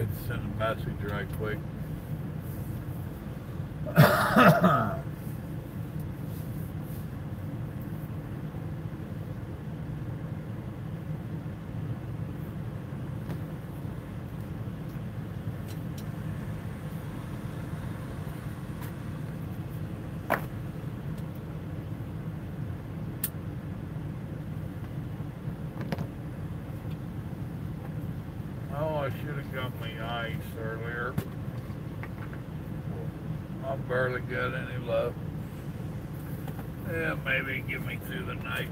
to send a message right quick. Oh, I should have got my ice earlier. I barely got any left. Yeah, maybe get me through the night.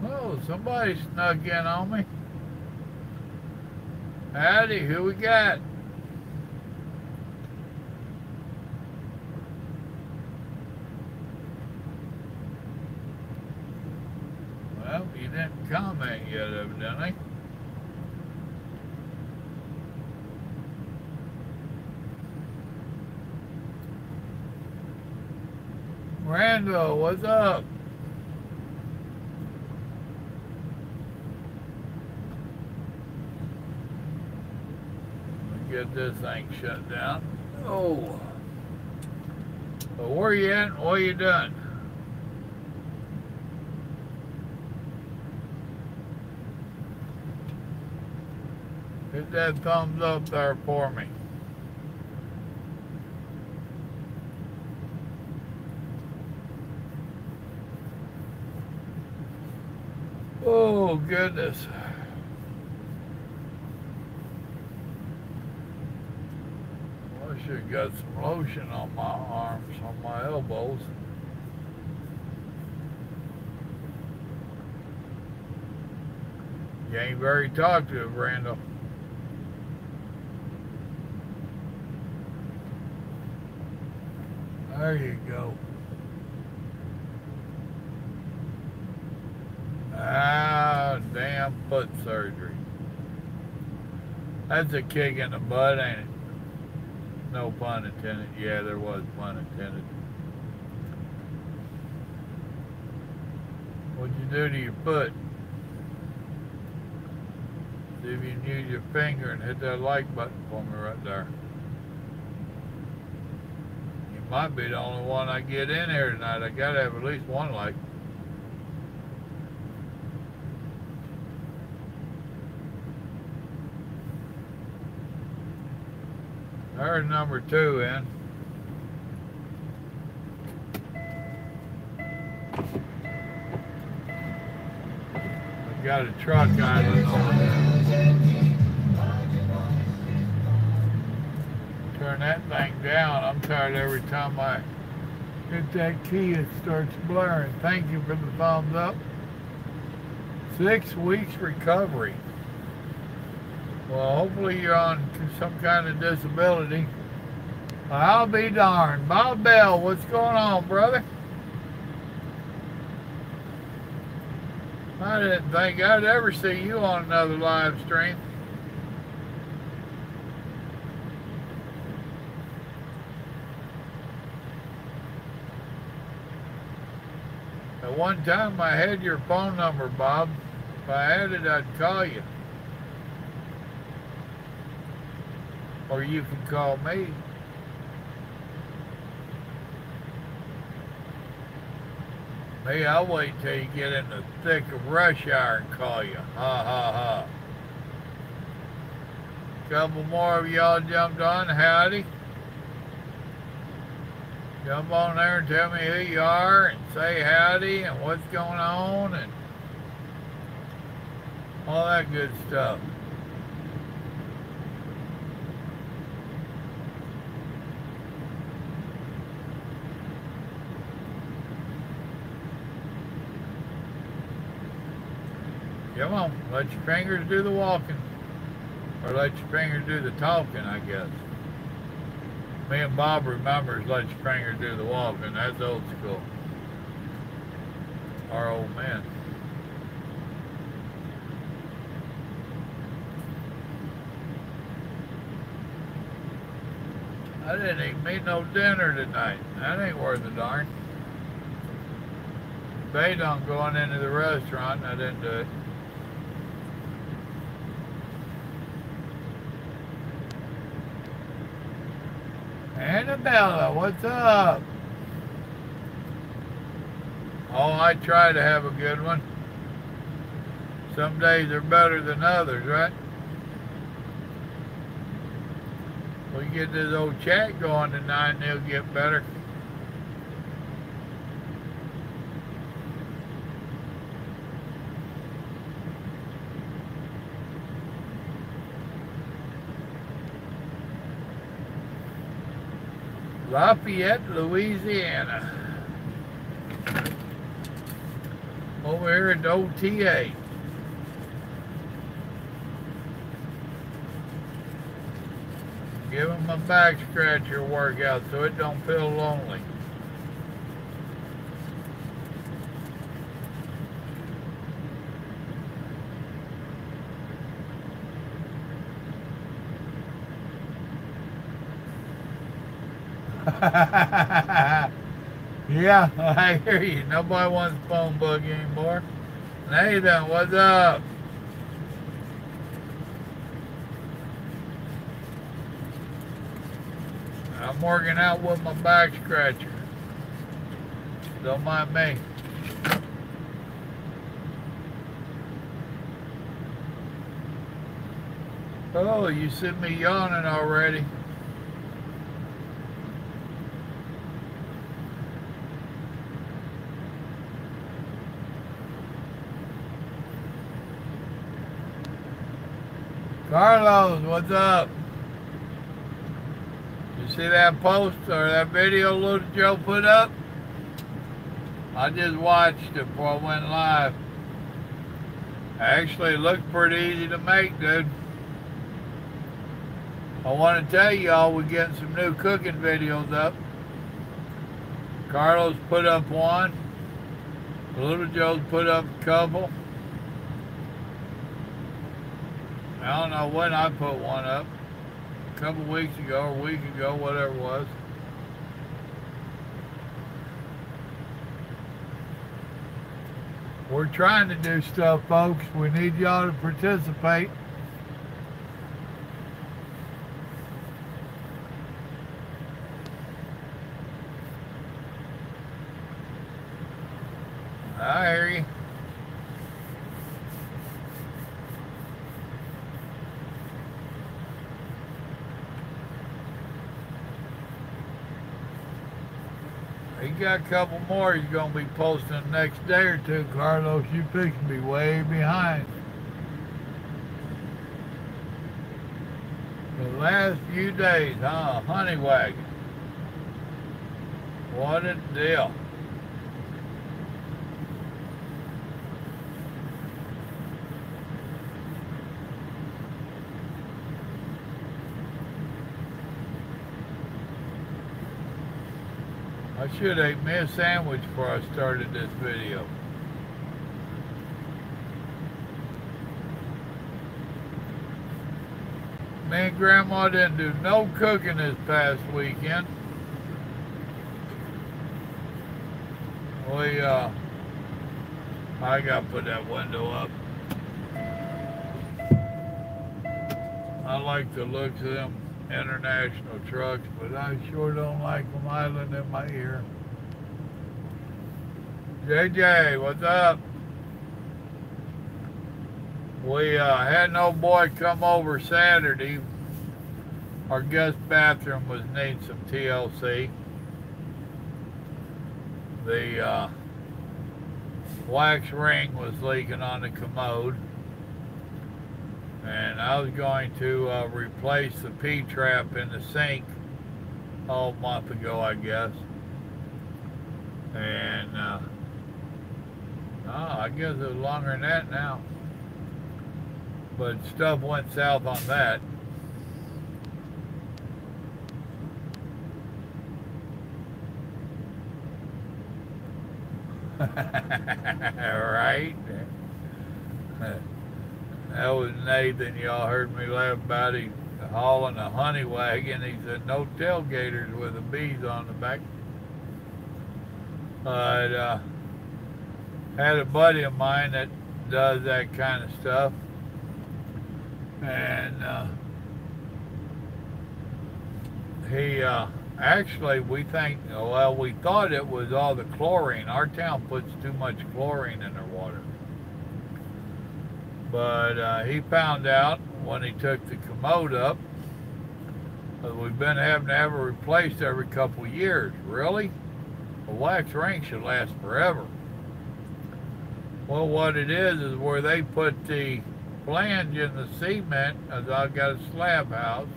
Oh, somebody snuck in on me. Howdy, who we got? Well, you didn't comment yet, evidently. Randall, what's up? Get this thing shut down. Oh. So where you at? What you done? Hit that thumbs up there for me. Oh, goodness. I should have got some lotion on my arms, on my elbows. You ain't very talkative, Randall. There you go. Ah, damn foot surgery. That's a kick in the butt, ain't it? No pun intended. Yeah, there was pun intended. What'd you do to your foot? See if you can use your finger and hit that like button for me right there. You might be the only one I get in here tonight. I gotta have at least one like. There's number 2 in. We've got a truck idling over there. Turn that thing down. I'm tired every time I hit that key it starts blaring. Thank you for the thumbs up. 6 weeks recovery. Well, hopefully you're on some kind of disability. I'll be darned. Bob Bell, what's going on, brother? I didn't think I'd ever see you on another live stream. At one time I had your phone number, Bob. If I had it, I'd call you. Or you can call me. Me, I'll wait till you get in the thick of rush hour and call you. Ha ha ha. Couple more of y'all jumped on. Howdy. Jump on there and tell me who you are and say howdy and what's going on and all that good stuff. Come on, let your fingers do the walking. Or let your fingers do the talking, I guess. Me and Bob remembers let your fingers do the walking. That's old school. Our old man. I didn't even eat no dinner tonight. That ain't worth a darn. Bait on going into the restaurant and I didn't do it. Annabella, what's up? Oh, I try to have a good one. Some days are better than others, right? We get this old chat going tonight and it'll get better. Lafayette, Louisiana. Over here at the OTA. Give them a back scratcher workout so it don't feel lonely. Yeah, I hear you. Nobody wants a phone book anymore. Nathan, what's up? I'm working out with my back scratcher. Don't mind me. Oh, you see me yawning already. Carlos, what's up? You see that post or that video Little Joe put up? I just watched it before I went live. Actually, it looked pretty easy to make, dude. I want to tell y'all we're getting some new cooking videos up. Carlos put up one. Little Joe's put up a couple. I don't know when I put one up. A couple weeks ago or a week ago, whatever it was. We're trying to do stuff, folks. We need y'all to participate. I hear you. He got a couple more he's going to be posting the next day or two, Carlos. You fixing to be way behind. The last few days, huh? Honey wagon. What a deal. I should have ate me a sandwich before I started this video. Me and Grandma didn't do no cooking this past weekend. I gotta put that window up. I like the looks of them international trucks, but I sure don't like them idling in my ear. JJ, what's up? We had an old boy come over Saturday. Our guest bathroom was needing some TLC. The wax ring was leaking on the commode. And I was going to replace the P-trap in the sink a month ago, I guess. And I guess it was longer than that now. But stuff went south on that. Right? That was Nathan. Y'all heard me laugh about him hauling a honey wagon. He said no tailgaters with the bees on the back. But had a buddy of mine that does that kind of stuff. And he actually, we thought it was all the chlorine. Our town puts too much chlorine in their water. But he found out when he took the commode up that we've been having to have it replaced every couple of years. Really? A wax ring should last forever. Well, what it is where they put the flange in the cement, as I've got a slab house,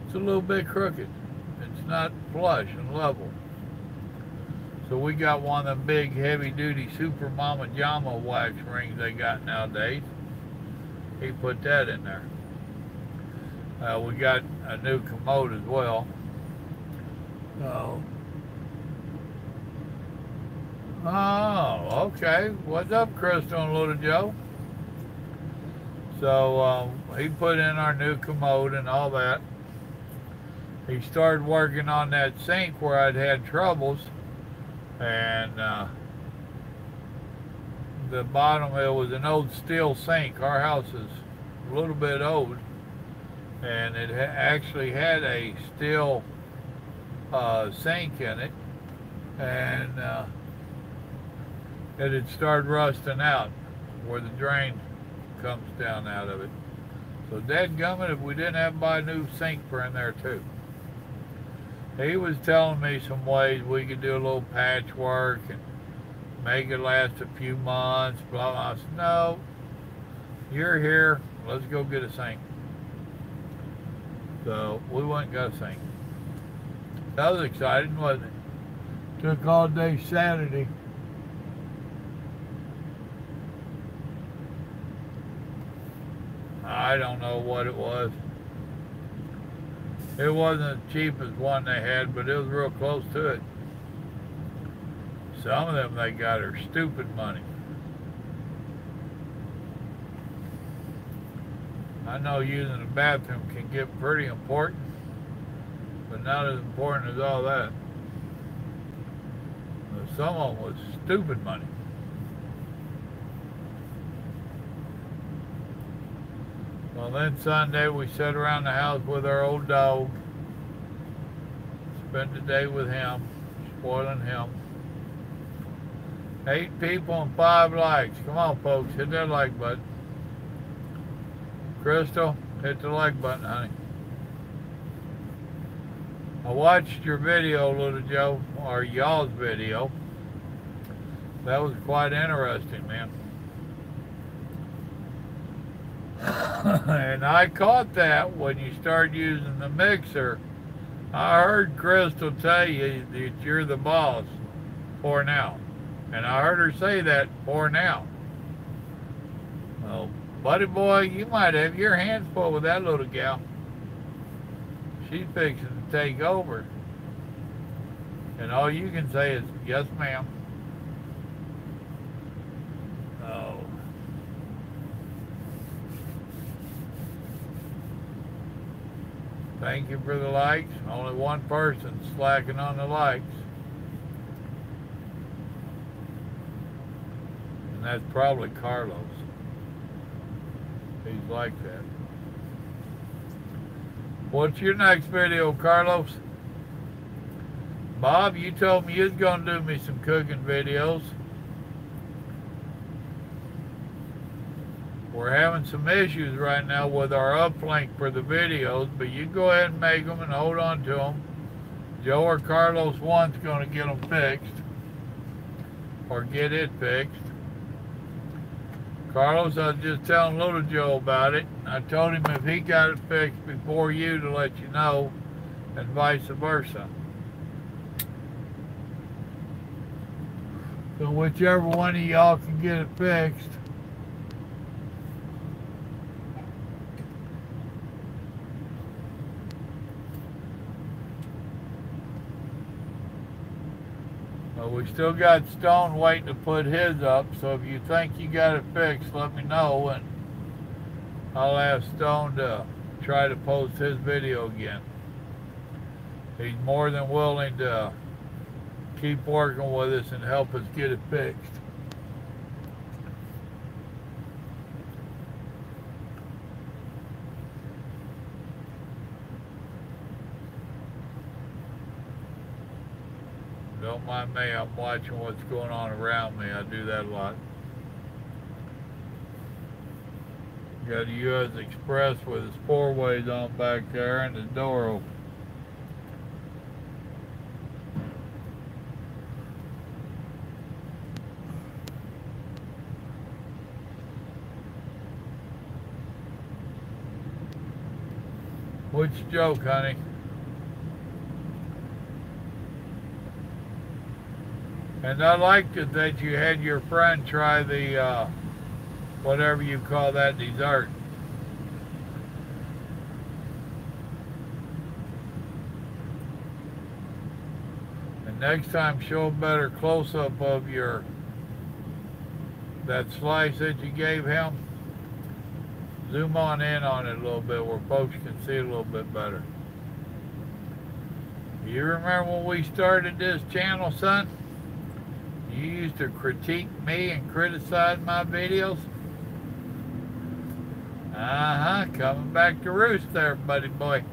it's a little bit crooked. It's not flush and level. So we got one of them big heavy-duty Super Mama Jama wax rings they got nowadays. He put that in there. We got a new commode as well. So, oh, okay. What's up, Crystal and Little Joe? So he put in our new commode and all that. He started working on that sink where I'd had troubles. And the bottom, it was an old steel sink. Our house is a little bit old, and it actually had a steel sink in it, and it had started rusting out where the drain comes down out of it. So dadgummit, if we didn't have to buy a new sink for in there too. He was telling me some ways we could do a little patchwork and make it last a few months, blah, blah. I said, no, you're here, let's go get a sink. So we went and got a sink. That was exciting, wasn't it? Took all day Saturday. I don't know what it was. It wasn't the cheapest one they had, but it was real close to it. Some of them they got are stupid money. I know using the bathroom can get pretty important, but not as important as all that. But some of them was stupid money. Well, then Sunday we sat around the house with our old dog, spent the day with him, spoiling him. 8 people and 5 likes. Come on, folks, hit that like button. Crystal, hit the like button, honey. I watched your video, Little Joe, or y'all's video. That was quite interesting, man. And I caught that when you started using the mixer. I heard Crystal tell you that you're the boss for now. And I heard her say that for now. Well, buddy boy, you might have your hands full with that little gal. She's fixing to take over. And all you can say is, yes, ma'am. Oh. Thank you for the likes. Only one person slacking on the likes. And that's probably Carlos. He's like that. What's your next video, Carlos? Bob, you told me you was going to do me some cooking videos. We're having some issues right now with our uplink for the videos, but you go ahead and make them and hold on to them. Joe or Carlos one's going to get them fixed, or get it fixed. Carlos, I was just telling Little Joe about it. I told him if he got it fixed before you to let you know, and vice versa. So whichever one of y'all can get it fixed. We still got Stone waiting to put his up, so if you think you got it fixed, let me know, and I'll ask Stone to try to post his video again. He's more than willing to keep working with us and help us get it fixed. Don't mind me, I'm watching what's going on around me. I do that a lot. Got a U.S. Express with its 4-ways on back there and the door open. Which joke, honey? And I liked it that you had your friend try the, whatever you call that dessert. And next time, show a better close-up of that slice that you gave him. Zoom on in on it a little bit where folks can see it a little bit better. You remember when we started this channel, son? You used to critique me and criticize my videos? Coming back to roost there, buddy boy.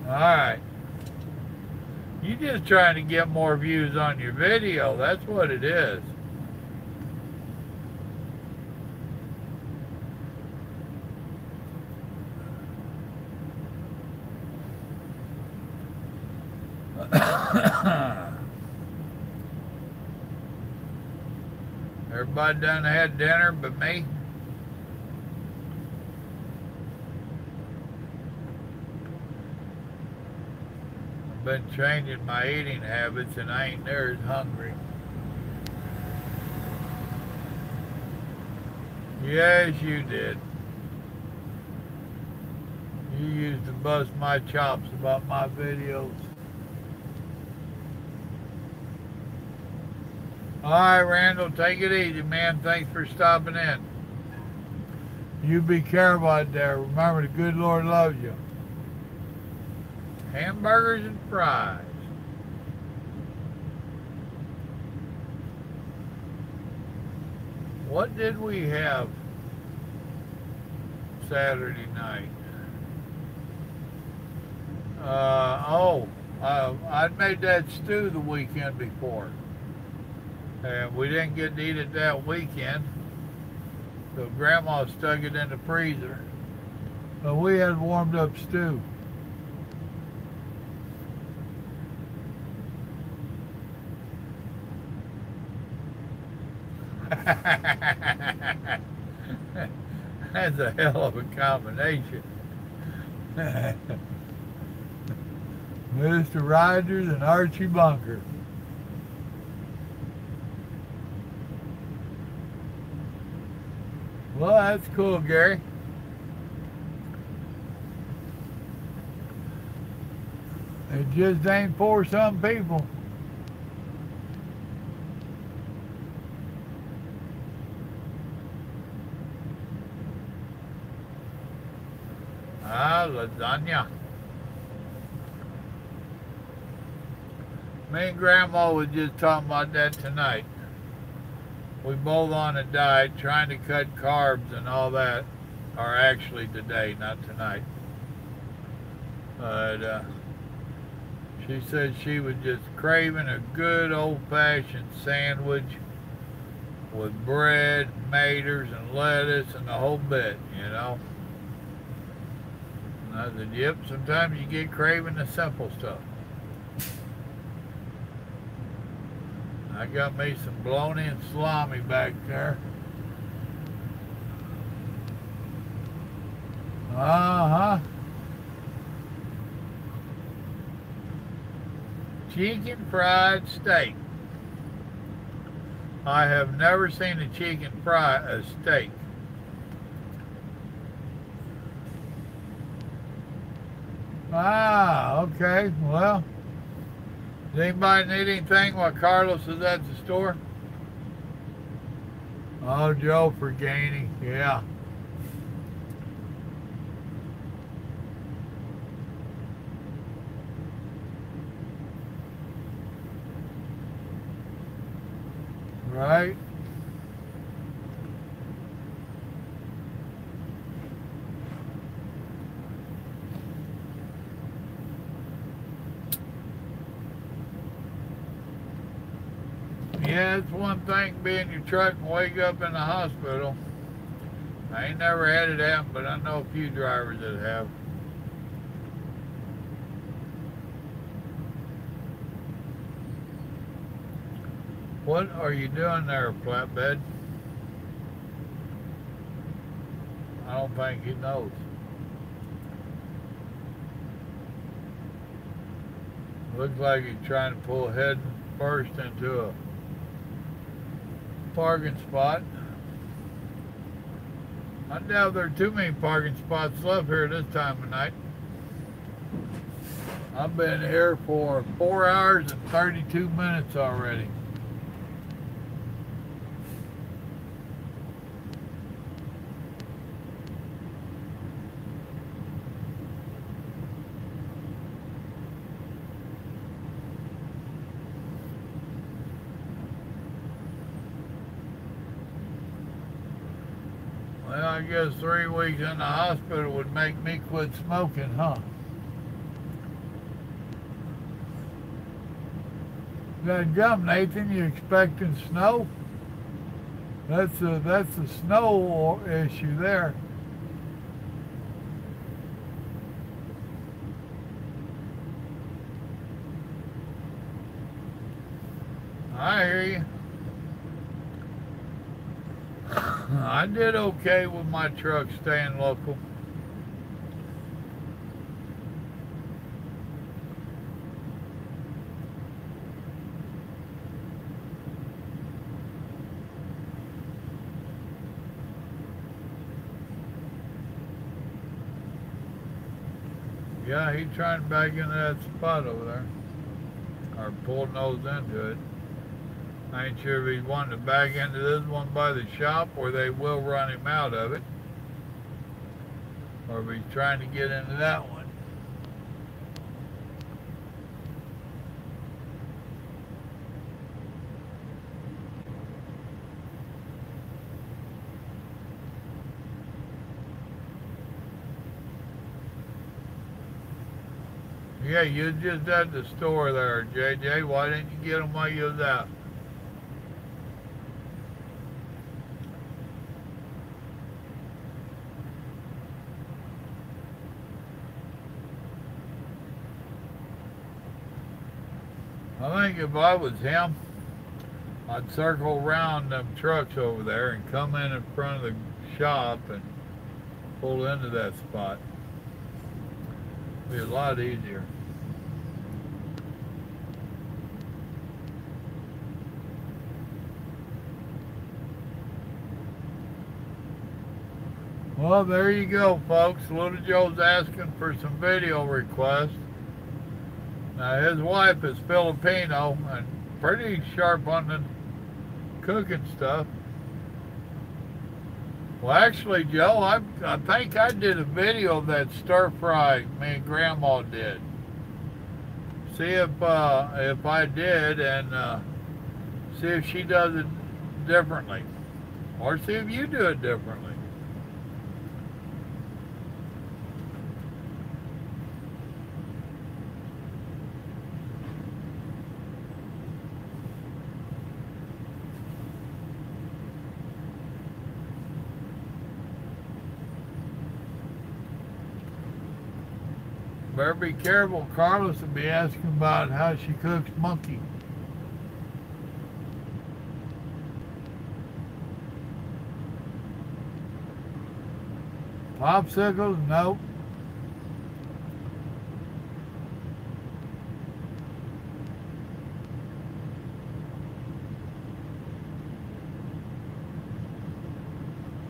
Alright. You just trying to get more views on your video, that's what it is. Everybody done had dinner but me. I've been changing my eating habits and I ain't near as hungry. Yes, you did. You used to bust my chops about my videos. All right, Randall, take it easy, man. Thanks for stopping in. You be careful out there. Remember, the good Lord loves you. Hamburgers and fries. What did we have Saturday night? I'd made that stew the weekend before. And we didn't get to eat it that weekend. So Grandma stuck it in the freezer. But we had warmed up stew. That's a hell of a combination. Mr. Rogers and Archie Bunker. Well, that's cool, Gary. It just ain't for some people. Lasagna. Me and Grandma was just talking about that tonight. We both on a diet, trying to cut carbs and all that. Or actually today, not tonight. But she said she was just craving a good old-fashioned sandwich with bread, maters, and lettuce, and the whole bit, you know. And I said, yep, sometimes you get craving the simple stuff. I got me some bologna and salami back there. Uh-huh. Chicken fried steak. I have never seen a chicken fry a steak. Ah, okay. Well, does anybody need anything while Carlos is at the store? Oh, Joe Fergani, yeah. Right? Yeah, it's one thing being in your truck and wake up in the hospital. I ain't never had it happen, but I know a few drivers that have. What are you doing there, flatbed? I don't think he knows. Looks like he's trying to pull head first into a parking spot. I doubt there are too many parking spots left here this time of night. I've been here for 4 hours and 32 minutes already. Well, I guess 3 weeks in the hospital would make me quit smoking, huh? That gum, Nathan, you expecting snow? That's a snow issue there. I hear you. I did okay with my truck staying local. Yeah, he's trying to back into that spot over there. Or pull nose into it. I ain't sure if he's wanting to back into this one by the shop or they will run him out of it. Or if he's trying to get into that one. Yeah, you was just at the store there, JJ. Why didn't you get them while you was out? I think if I was him, I'd circle around them trucks over there and come in front of the shop and pull into that spot. It'd be a lot easier. Well, there you go, folks. Little Joe's asking for some video requests. Now, his wife is Filipino and pretty sharp on the cooking stuff. Well, actually, Joe, I think I did a video of that stir fry me and Grandma did. See if I did, and see if she does it differently, or see if you do it differently. Better be careful. Carlos will be asking about how she cooks monkey. Popsicles? Nope.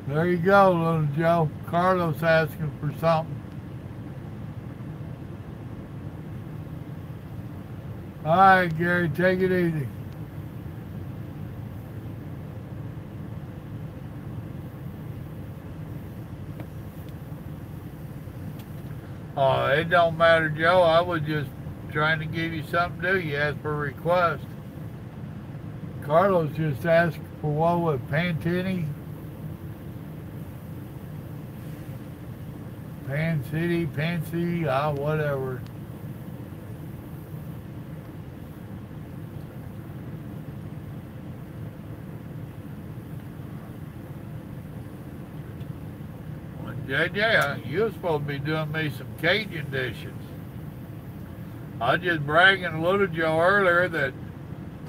There you go, little Joe. Carlos asking for something. All right, Gary, take it easy. Oh, it don't matter, Joe. I was just trying to give you something to do. You asked for a request. Carlos just asked for what with Pantini? Pansy, whatever. JJ, you were supposed to be doing me some Cajun dishes. I was just bragging to Little Joe earlier that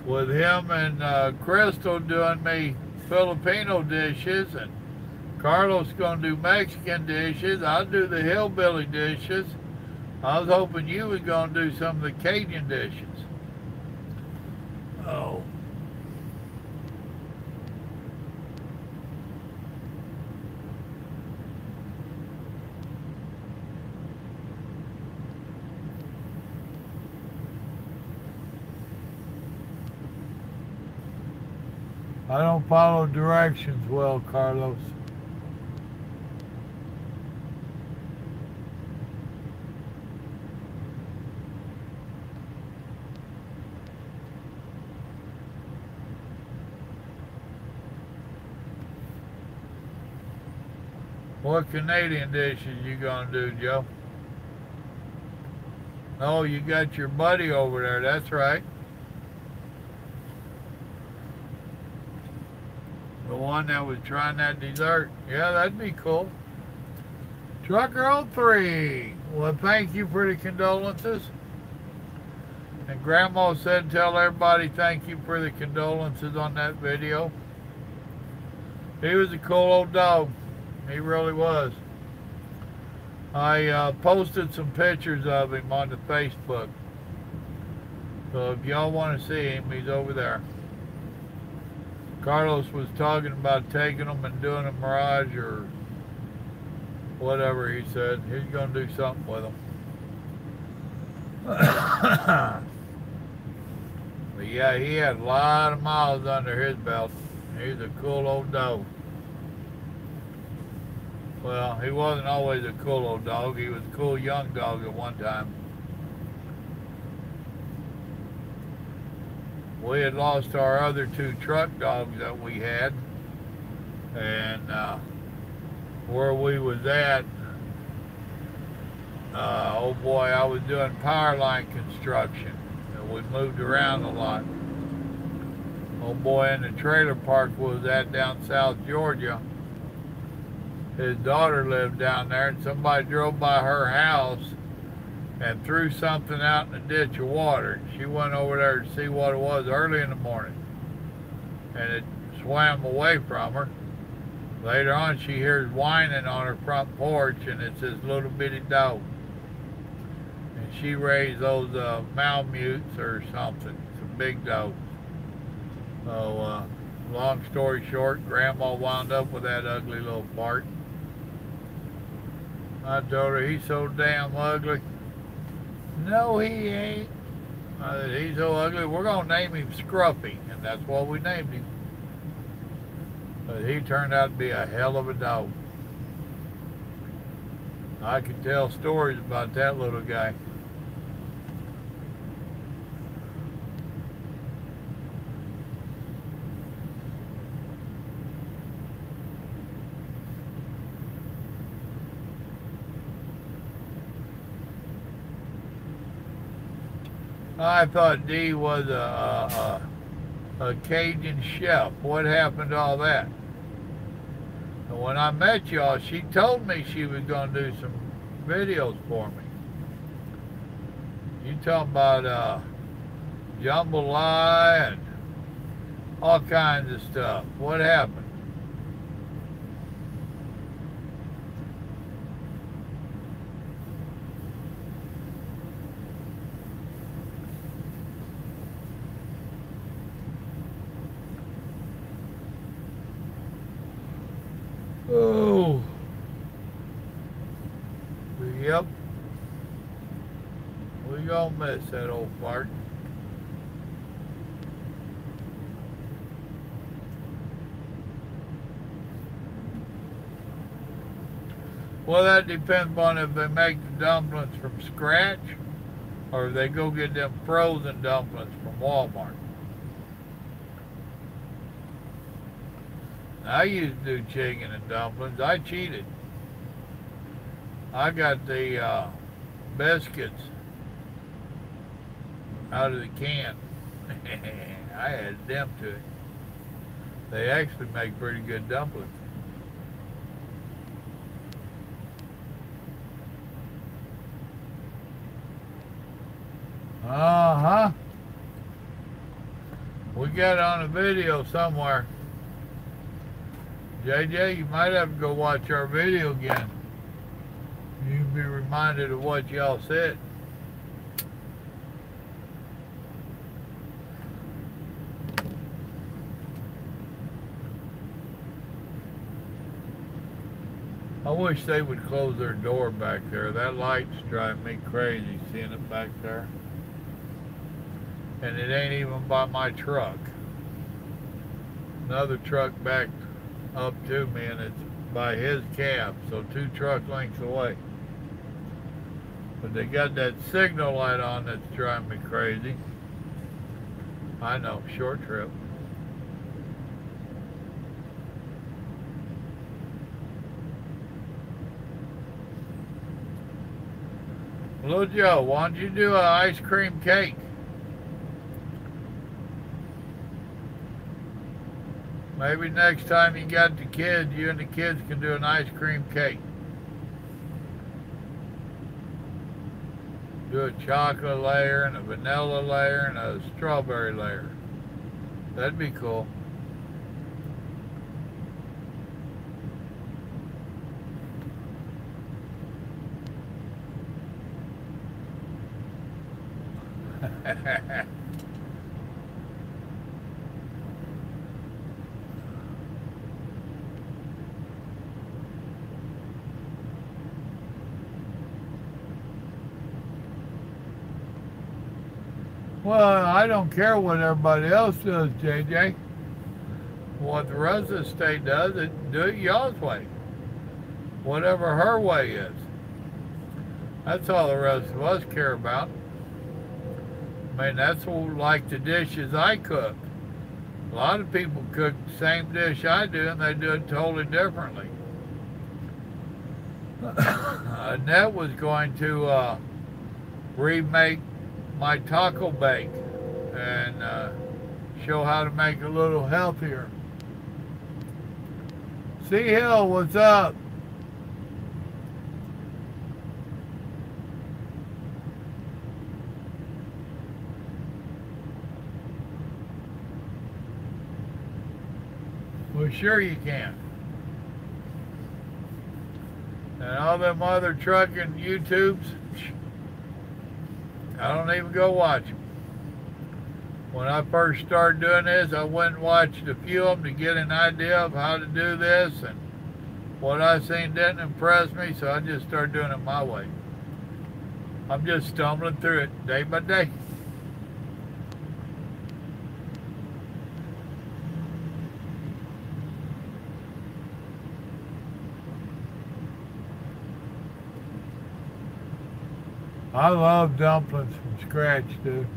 with him and Crystal doing me Filipino dishes, and Carlos going to do Mexican dishes, I'll do the hillbilly dishes. I was hoping you was going to do some of the Cajun dishes. Oh. I don't follow directions well, Carlos. What Canadian dishes you gonna do, Joe? Oh, you got your buddy over there, that's right. The one that was trying that dessert. Yeah, that'd be cool. Trucker 03. Well, thank you for the condolences. And Grandma said tell everybody thank you for the condolences on that video. He was a cool old dog. He really was. I posted some pictures of him on the Facebook. So if y'all want to see him, he's over there. Carlos was talking about taking them and doing a mirage or whatever he said. He's going to do something with them. But yeah, he had a lot of miles under his belt. He's a cool old dog. Well, he wasn't always a cool old dog. He was a cool young dog at one time. We had lost our other two truck dogs that we had. And where we was at, oh boy, I was doing power line construction. And we moved around a lot. Oh boy, in the trailer park we was at down South Georgia, his daughter lived down there, and somebody drove by her house and threw something out in the ditch of water. She went over there to see what it was early in the morning, and it swam away from her. Later on, she hears whining on her front porch, and it's this little bitty dog. And she raised those Malamutes or something, some big dogs. So, long story short, Grandma wound up with that ugly little fart. I told her, he's so damn ugly. No, he ain't. I said, he's so ugly, we're going to name him Scruffy. And that's what we named him. But he turned out to be a hell of a dog. I could tell stories about that little guy. I thought Dee was a Cajun chef. What happened to all that? And when I met y'all, she told me she was going to do some videos for me. You talking about jambalaya and all kinds of stuff. What happened? Oh, yep. We gonna miss that old fart. Well, that depends on if they make the dumplings from scratch or if they go get them frozen dumplings from Walmart. I used to do chicken and dumplings. I cheated. I got the biscuits out of the can. I added them to it. They actually make pretty good dumplings. Uh-huh. We got it on a video somewhere. JJ, you might have to go watch our video again. You can be reminded of what y'all said. I wish they would close their door back there. That light's driving me crazy seeing it back there. And it ain't even by my truck. Another truck backed up to me and it's by his cab, so 2 truck lengths away. But they got that signal light on that's driving me crazy. I know, short trip. Little Joe, why don't you do an ice cream cake? Maybe next time you got the kids, you and the kids can do an ice cream cake. Do a chocolate layer and a vanilla layer and a strawberry layer. That'd be cool. Well, I don't care what everybody else does, JJ. What the rest of the state does, do it y'all's way. Whatever her way is. That's all the rest of us care about. I mean, that's like the dishes I cook. A lot of people cook the same dish I do, and they do it totally differently. Annette was going to remake my taco bake and show how to make it a little healthier. C Hill, what's up? Well, sure you can. And all them other trucking YouTubes, I don't even go watch them. When I first started doing this, I went and watched a few of them to get an idea of how to do this, and what I seen didn't impress me, so I just started doing it my way. I'm just stumbling through it day by day. I love dumplings from scratch, dude.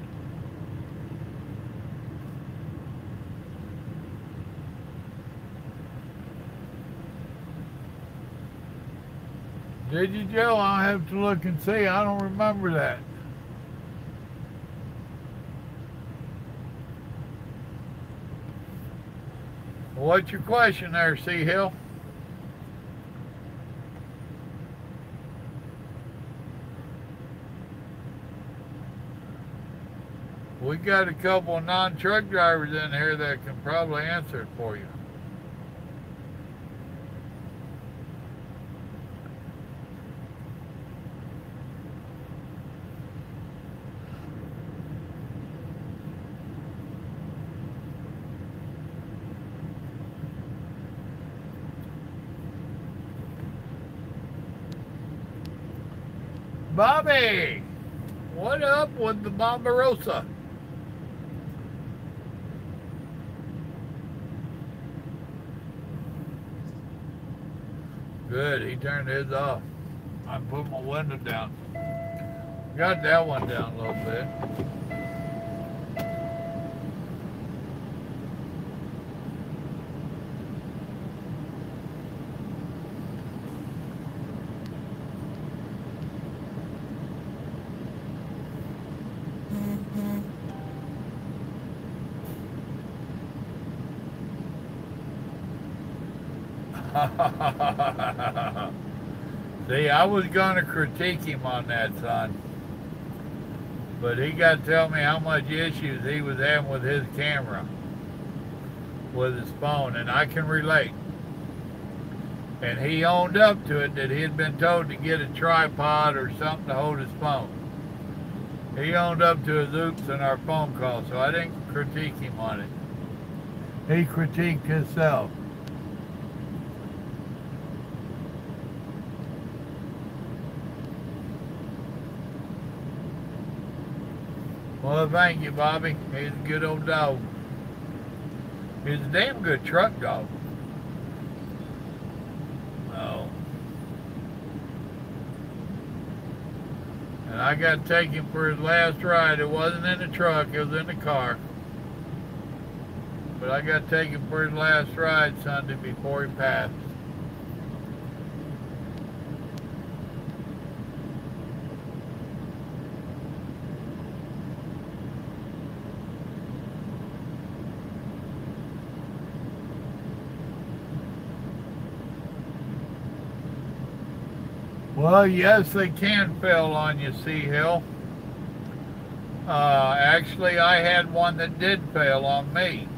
Did you, Joe? I'll have to look and see. I don't remember that. What's your question there, C Hill? We got a couple of non-truck drivers in here that can probably answer it for you. Bobby, what up with the Barbarossa? Good, he turned his off. I put my window down. Got that one down a little bit. See, I was going to critique him on that, son. But he got to tell me how much issues he was having with his camera, with his phone, and I can relate. And he owned up to it that he had been told to get a tripod or something to hold his phone. He owned up to his oops in our phone call, so I didn't critique him on it. He critiqued himself. Well, thank you, Bobby. He's a good old dog. He's a damn good truck dog. Oh. And I got to take him for his last ride. It wasn't in the truck, it was in the car. But I got to take him for his last ride Sunday before he passed. Well, yes, they can fail on you, C Hill. Actually, I had one that did fail on me.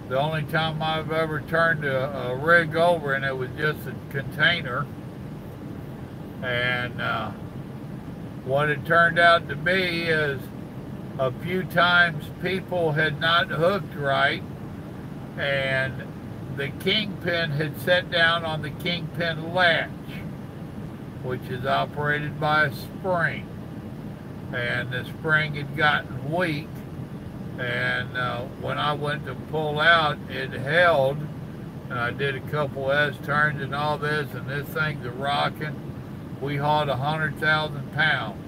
The only time I've ever turned a rig over, and it was just a container. And what it turned out to be is a few times people had not hooked right, and the kingpin had set down on the kingpin latch, which is operated by a spring. and the spring had gotten weak, and when I went to pull out, it held, and I did a couple S-turns and all this, and this thing's a rocking. We hauled 100,000 pounds.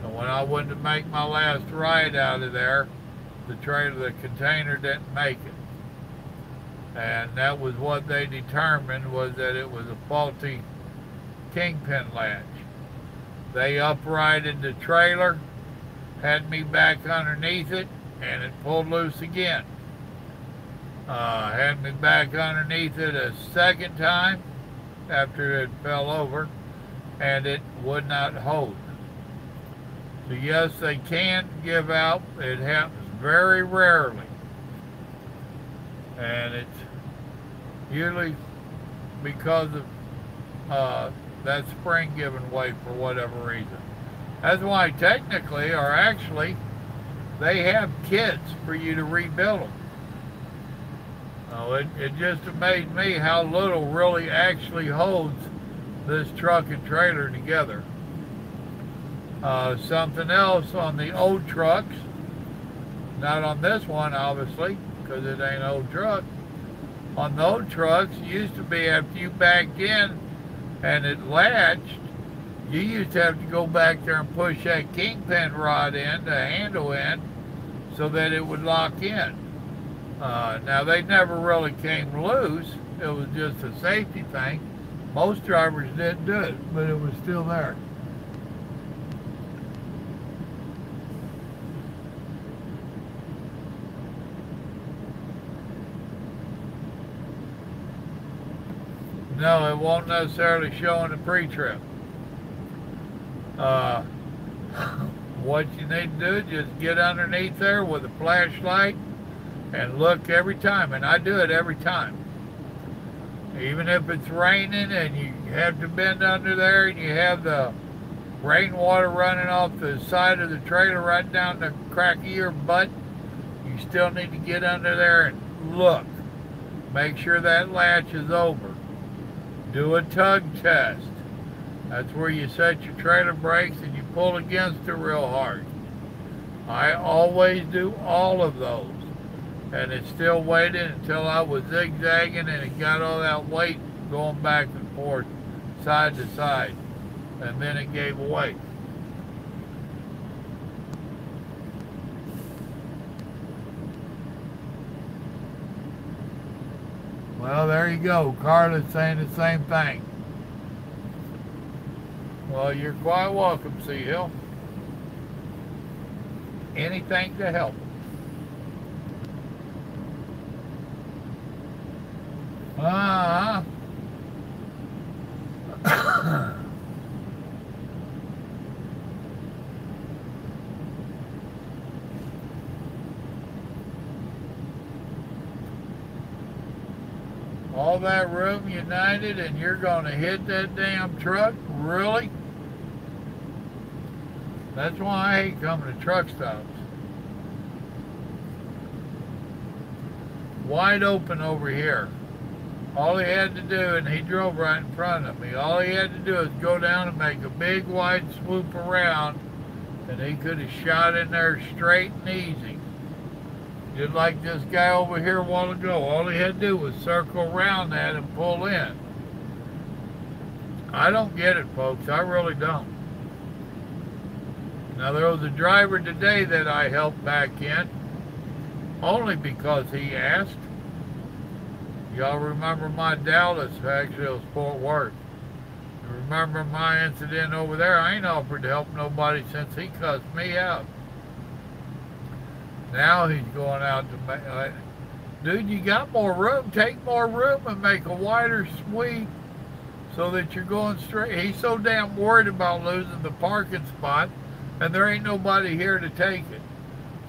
And when I went to make my last ride out of there, the container didn't make it. And that was what they determined, was that it was a faulty kingpin latch. They uprighted the trailer, had me back underneath it, and it pulled loose again. Had me back underneath it a second time after it fell over, and it would not hold. So yes, they can give out. It happens very rarely. And it's usually because of that spring giving way for whatever reason. That's why technically, or actually, they have kits for you to rebuild them. It just amazed me how little really actually holds this truck and trailer together. Something else on the old trucks, not on this one obviously, because it ain't an old truck. On the old trucks, it used to be after you backed in and it latched, you used to have to go back there and push that kingpin rod in, the handle in, so that it would lock in. Now they never really came loose. It was just a safety thing. Most drivers didn't do it, but it was still there. No, it won't necessarily show in the pre-trip. What you need to do is just get underneath there with a flashlight and look every time, and I do it every time. Even if it's raining and you have to bend under there and you have the rainwater running off the side of the trailer right down the crack of your butt, you still need to get under there and look. Make sure that latch is over. Do a tug test. That's where you set your trailer brakes and you pull against it real hard. I always do all of those. And it still waited until I was zigzagging and it got all that weight going back and forth, side to side. And then it gave away. Well, there you go. Carla's saying the same thing. Well, you're quite welcome, Sea Hill. Anything to help. All that room united and you're going to hit that damn truck? Really? That's why I hate coming to truck stops. Wide open over here. All he had to do, and he drove right in front of me, all he had to do is go down and make a big wide swoop around, and he could have shot in there straight and easy. Just like this guy over here a while ago. All he had to do was circle around that and pull in. I don't get it, folks. I really don't. Now, there was a driver today that I helped back in, only because he asked. Y'all remember my Dallas, actually it was Fort Worth. You remember my incident over there? I ain't offered to help nobody since he cussed me out. Now he's going out to make, dude, you got more room, take more room and make a wider sweep so that you're going straight. He's so damn worried about losing the parking spot and there ain't nobody here to take it.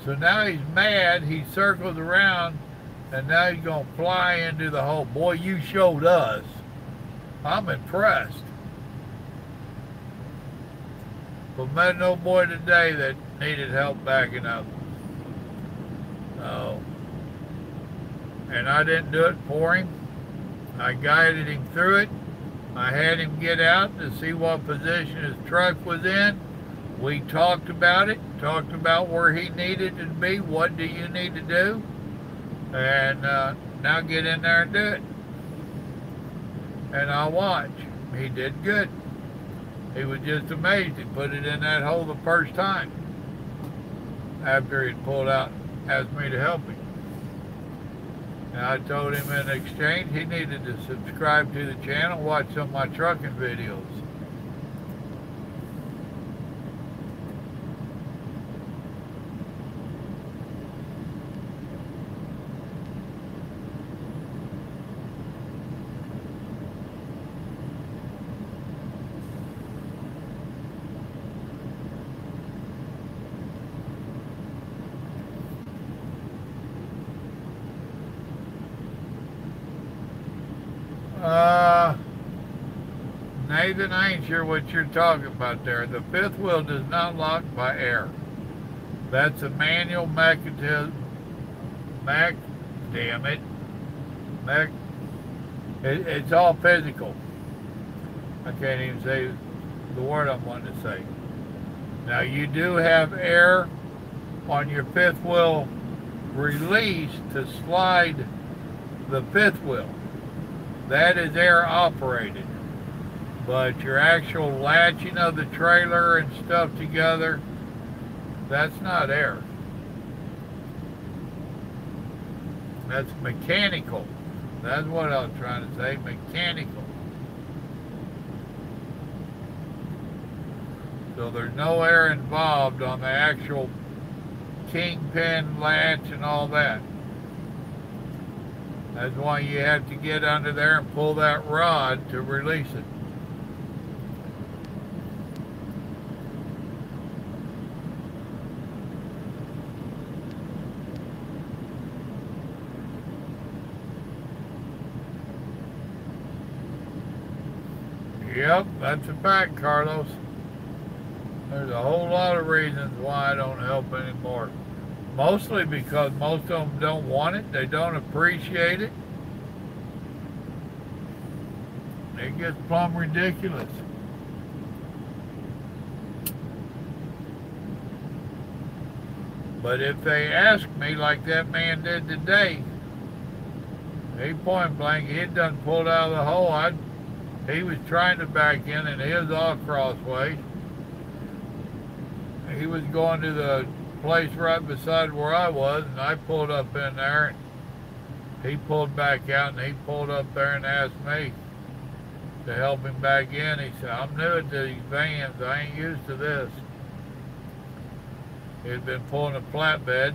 So now he's mad, he circles around and now he's going to fly into the hole. Boy, you showed us. I'm impressed. But met an old boy today that needed help backing up. Oh. And I didn't do it for him. I guided him through it. I had him get out to see what position his truck was in. We talked about it, talked about where he needed to be, what do you need to do, and now get in there and do it. And I'll watch. He did good. He was just amazed. He put it in that hole the first time after he'd pulled out, asked me to help him. And I told him in exchange he needed to subscribe to the channel, watch some of my trucking videos. Nathan, I ain't sure what you're talking about there. The fifth wheel does not lock by air. That's a manual mechanism. It's all physical. I can't even say the word I'm wanting to say. Now you do have air on your fifth wheel release to slide the fifth wheel. That is air operated. But your actual latching of the trailer and stuff together, that's not air. That's mechanical. That's what I was trying to say, mechanical. So there's no air involved on the actual kingpin latch and all that. That's why you have to get under there and pull that rod to release it. Yep, that's a fact, Carlos. There's a whole lot of reasons why I don't help anymore. Mostly because most of them don't want it. They don't appreciate it. It gets plumb ridiculous. But if they ask me like that man did today, he point blank, he'd done pulled out of the hole. He was trying to back in and he was all crossways. He was going to the place right beside where I was, and I pulled up in there, and he pulled back out, and he pulled up there and asked me to help him back in. He said, I'm new at these vans, I ain't used to this. He had been pulling a flatbed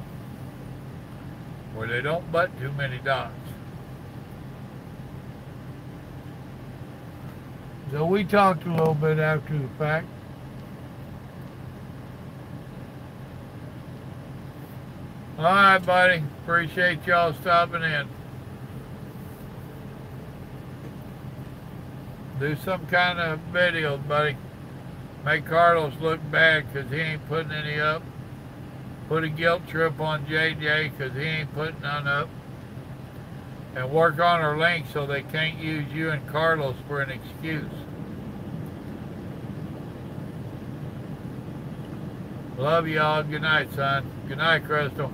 where they don't butt too many docks. So we talked a little bit after the fact. All right, buddy. Appreciate y'all stopping in. Do some kind of video, buddy. Make Carlos look bad because he ain't putting any up. Put a guilt trip on JJ because he ain't putting none up. And work on our links so they can't use you and Carlos for an excuse. Love y'all. Good night, son. Good night, Crystal.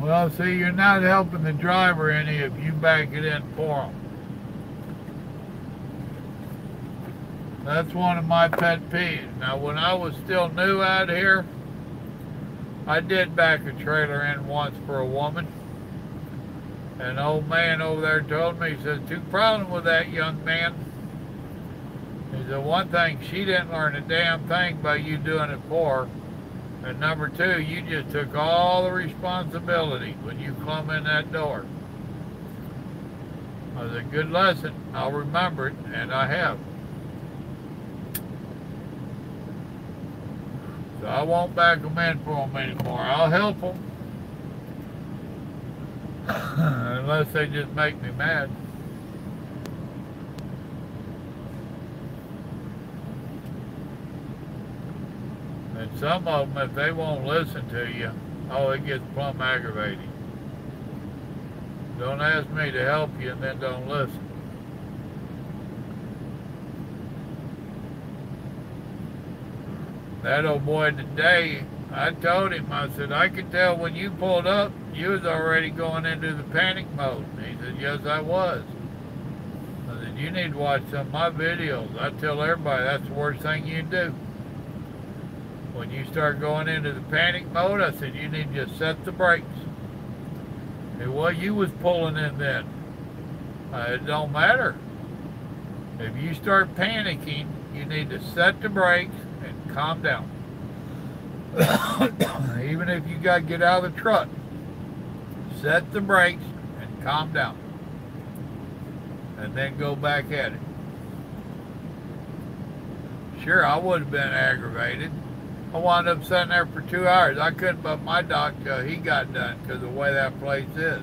Well, see, you're not helping the driver any if you back it in for him. That's one of my pet peeves. Now, when I was still new out here, I did back a trailer in once for a woman. An old man over there told me, he says, two problems with that, young man. He said, one thing, she didn't learn a damn thing by you doing it for her. And number two, you just took all the responsibility when you come in that door. It was a good lesson. I'll remember it, and I have. So I won't back them in for them anymore. I'll help them. Unless they just make me mad. And some of them, if they won't listen to you, oh, it gets plumb aggravating. Don't ask me to help you and then don't listen. That old boy today, I told him, I said, I could tell when you pulled up, you was already going into the panic mode. And he said, yes, I was. I said, you need to watch some of my videos. I tell everybody that's the worst thing you can do. When you start going into the panic mode, I said, you need to just set the brakes. And well, you was pulling in then. It don't matter. If you start panicking, you need to set the brakes and calm down. Even if you got to get out of the truck, set the brakes and calm down. And then go back at it. Sure, I would have been aggravated. I wound up sitting there for 2 hours. I couldn't but my doc till he got done because of the way that place is.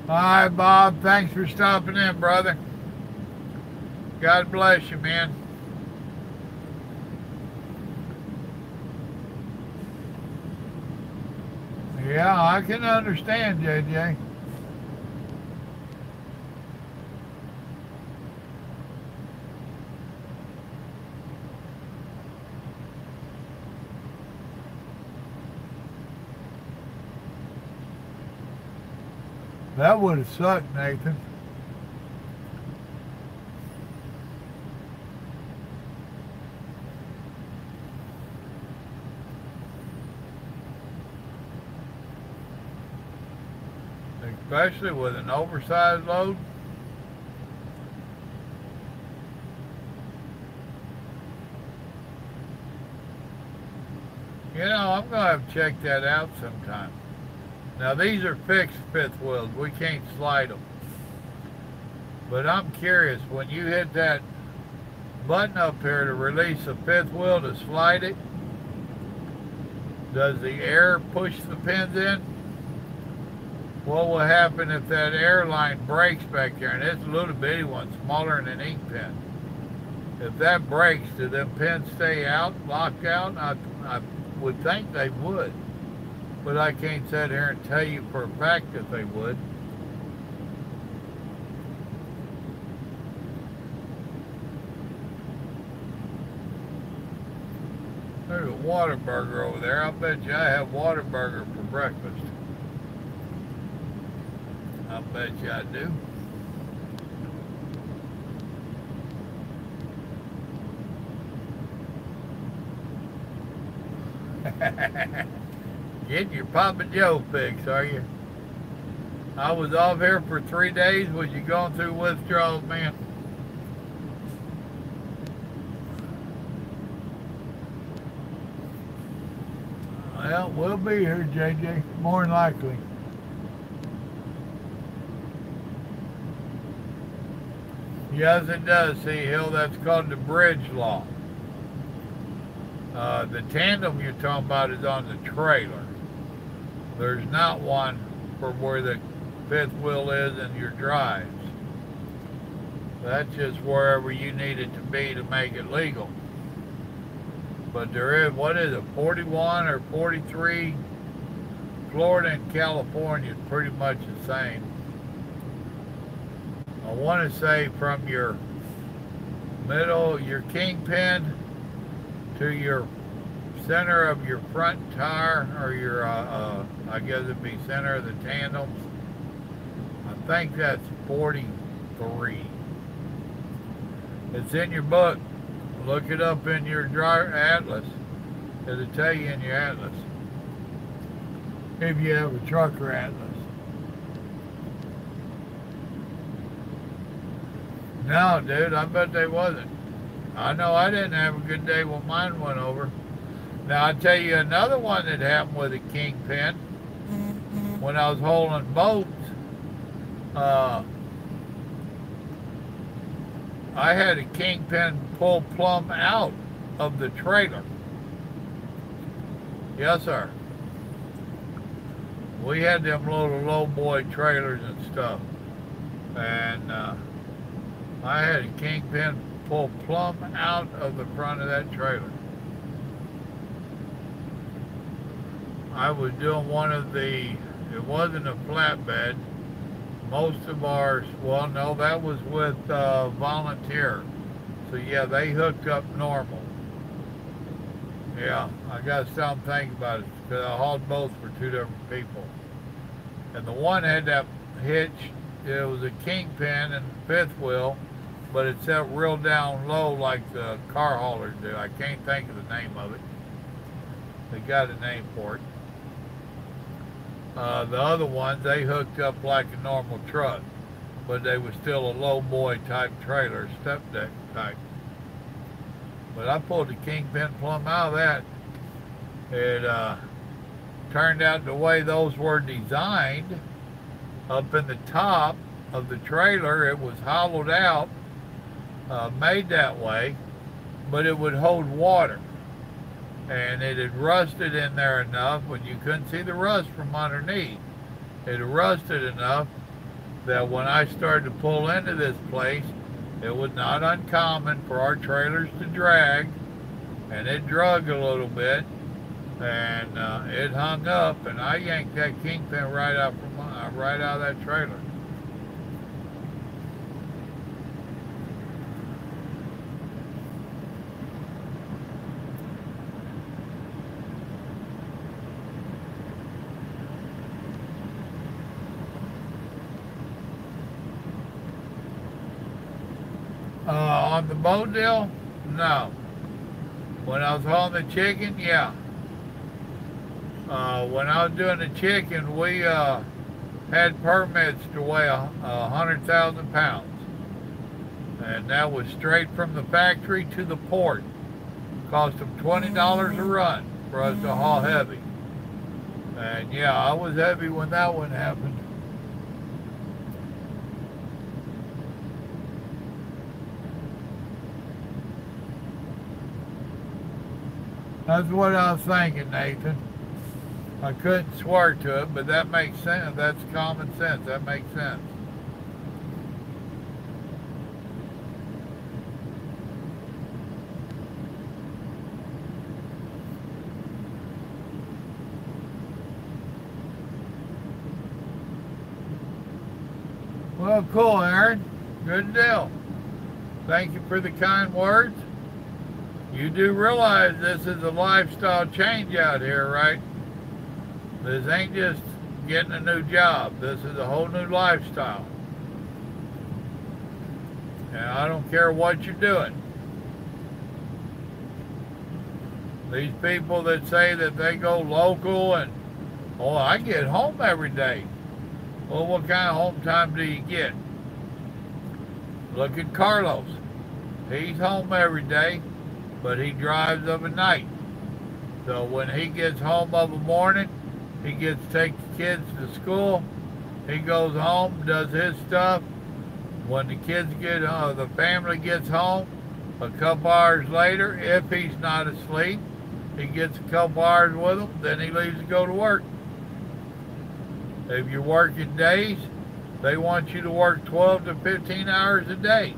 All right, Bob. Thanks for stopping in, brother. God bless you, man. Yeah, I can understand, JJ. That would have sucked, Nathan. Especially with an oversized load. You know, I'm going to have to check that out sometime. Now these are fixed fifth wheels. We can't slide them. But I'm curious, when you hit that button up here to release the fifth wheel to slide it, does the air push the pins in? What will happen if that air line breaks back there? And it's a little bitty one, smaller than an ink pen. If that breaks, do them pins stay out, locked out? I would think they would. But I can't sit here and tell you for a fact that they would. There's a Whataburger over there. I'll bet you I have Whataburger for breakfast. I bet you I do. Getting your Papa Joe fix, are you? I was off here for 3 days. Was you going through withdrawals, man? Well, we'll be here, JJ. More than likely. Yes, it does. See, Hill, that's called the bridge law. The tandem you're talking about is on the trailer. There's not one for where the fifth wheel is in your drives. That's just wherever you need it to be to make it legal. But there is, what is it, 41 or 43? Florida and California is pretty much the same. I want to say from your middle, your kingpin, to your center of your front tire, or your, I guess it'd be center of the tandems. I think that's 43. It's in your book. Look it up in your driver atlas. It'll tell you in your atlas. If you have a trucker atlas. No, dude, I bet they wasn't. I know I didn't have a good day when mine went over. Now, I'll tell you another one that happened with a kingpin. When I was hauling boats, Uh, I had a kingpin pull plumb out of the trailer. Yes, sir. We had them little low boy trailers and stuff. And I had a kingpin pull plumb out of the front of that trailer. I was doing one of the, it wasn't a flatbed. Most of ours, well, no, that was with Volunteer. So yeah, they hooked up normal. Yeah, I got to stop and think about it because I hauled both for two different people. And the one had that hitch, it was a kingpin and fifth wheel, but it set real down low like the car haulers do. I can't think of the name of it. They got a name for it. The other ones, they hooked up like a normal truck, but they were still a low boy type trailer, step deck type. But I pulled the kingpin plumb out of that. It turned out the way those were designed, up in the top of the trailer, it was hollowed out, made that way, but it would hold water. And it had rusted in there enough, but you couldn't see the rust from underneath. It rusted enough that when I started to pull into this place, it was not uncommon for our trailers to drag, and it drug a little bit, and it hung up, and I yanked that kingpin right out of that trailer. On the boat deal, no. When I was hauling the chicken, yeah. When I was doing the chicken, we had permits to weigh 100,000 pounds. And that was straight from the factory to the port. Cost them $20 a run for us to haul heavy. And yeah, I was heavy when that one happened. That's what I was thinking, Nathan. I couldn't swear to it, but that makes sense. That's common sense. That makes sense. Well, cool, Aaron. Good deal. Thank you for the kind words. You do realize this is a lifestyle change out here, right? This ain't just getting a new job. This is a whole new lifestyle. And I don't care what you're doing. These people that say that they go local and, oh, I get home every day. Well, what kind of home time do you get? Look at Carlos. He's home every day, but he drives of a night. So when he gets home of a morning, he gets to take the kids to school. He goes home, does his stuff. When the kids the family gets home, a couple hours later, if he's not asleep, he gets a couple hours with them, then he leaves to go to work. If you're working days, they want you to work 12 to 15 hours a day.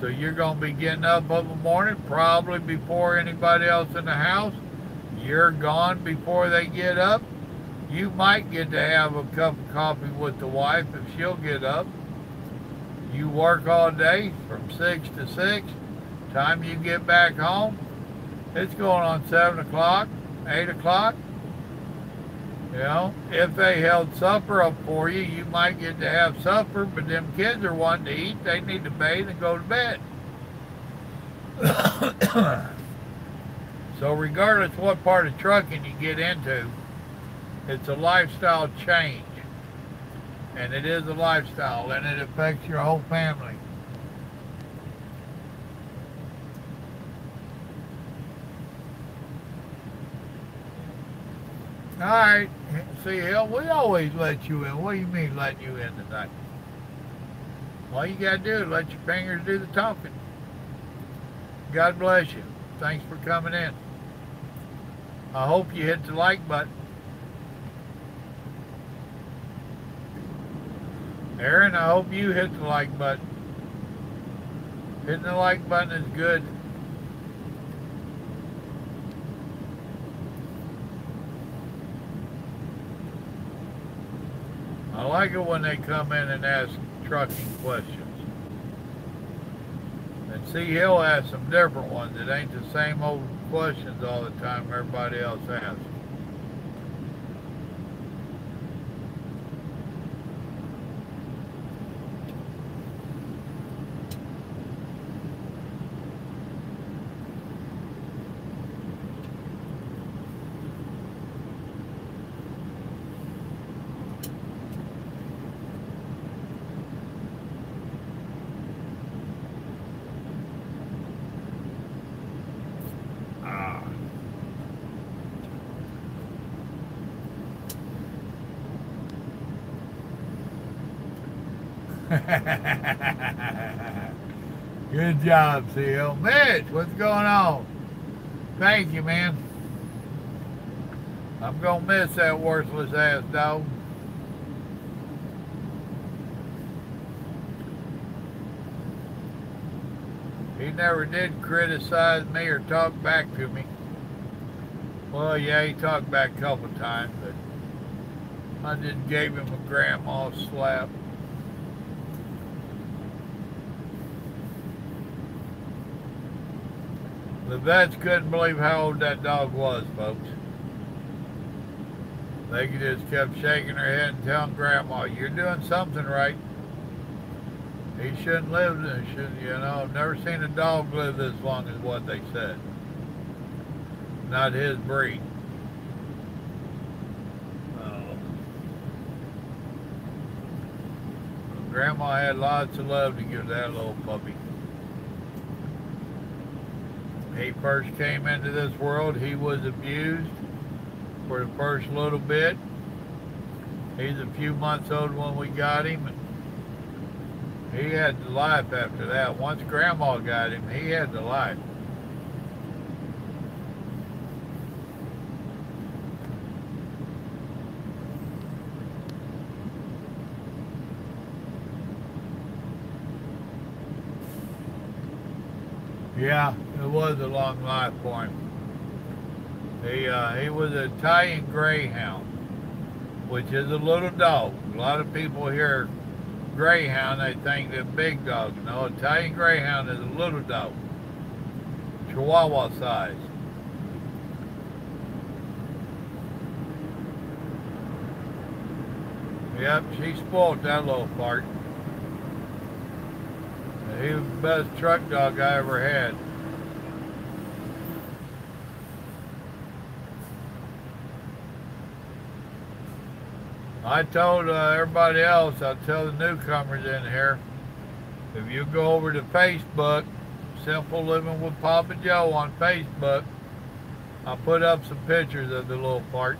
So you're going to be getting up of the morning, probably before anybody else in the house. You're gone before they get up. You might get to have a cup of coffee with the wife if she'll get up. You work all day from 6 to 6. Time you get back home, it's going on 7 o'clock, 8 o'clock. You know, if they held supper up for you, you might get to have supper, but them kids are wanting to eat. They need to bathe and go to bed. So regardless what part of trucking you get into, it's a lifestyle change. And it is a lifestyle, and it affects your whole family. All right. See, Hill, we always let you in. What do you mean letting you in tonight? All you got to do is let your fingers do the talking. God bless you. Thanks for coming in. I hope you hit the like button. Aaron, I hope you hit the like button. Hitting the like button is good. I like it when they come in and ask trucking questions. And see, he'll ask some different ones. It ain't the same old questions all the time everybody else asks. Good job, Seal. Mitch, what's going on? Thank you, man. I'm going to miss that worthless ass dog. He never did criticize me or talk back to me. Well, yeah, he talked back a couple times, but I just gave him a grandma slap. The vets couldn't believe how old that dog was, folks. They just kept shaking their head and telling Grandma, "You're doing something right. He shouldn't live this. I've never seen a dog live this long," is what they said. Not his breed. Grandma had lots of love to give that little puppy. He first came into this world, he was abused for the first little bit. He's a few months old when we got him, and he had the life after that. Once Grandma got him, he had the life. Yeah, it was a long life for him. He was an Italian Greyhound, which is a little dog. A lot of people hear Greyhound, they think they're big dogs. No, Italian Greyhound is a little dog, Chihuahua size. Yep, she spoiled that little part. He was the best truck dog I ever had. I told everybody else, I'll tell the newcomers in here, if you go over to Facebook, Simple Living with Papa Joe on Facebook, I'll put up some pictures of the little part.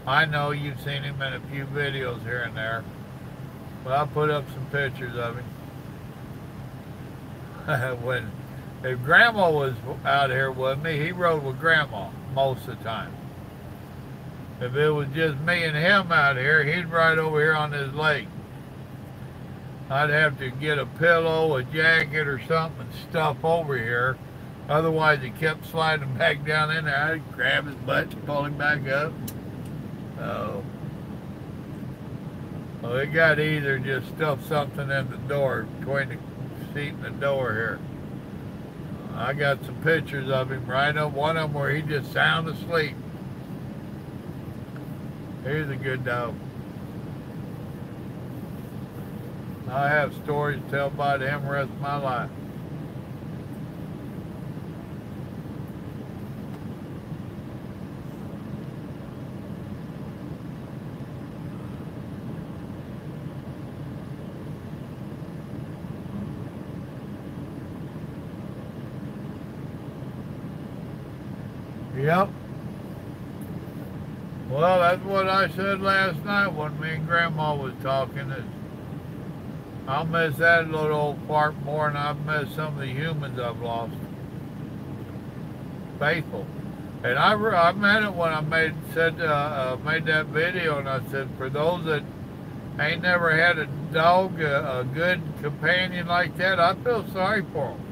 I know you've seen him in a few videos here and there, but I'll put up some pictures of him. If Grandma was out here with me, he rode with Grandma most of the time. If it was just me and him out here, he'd ride over here on his leg. I'd have to get a pillow, a jacket, or something and stuff over here. Otherwise, he kept sliding back down in there. I'd grab his butt and pull him back up. Oh. Well, it got either just stuff something in the door between the seat and the door here. I got some pictures of him right up, one of them where he just sound asleep. He's a good dog. I have stories to tell about him the rest of my life. Yep. Well, that's what I said last night when me and Grandma was talking. Is I'll miss that little old fart more than I've missed some of the humans I've lost. Faithful. And I meant it when I made that video, and I said, for those that ain't never had a dog, a good companion like that, I feel sorry for them.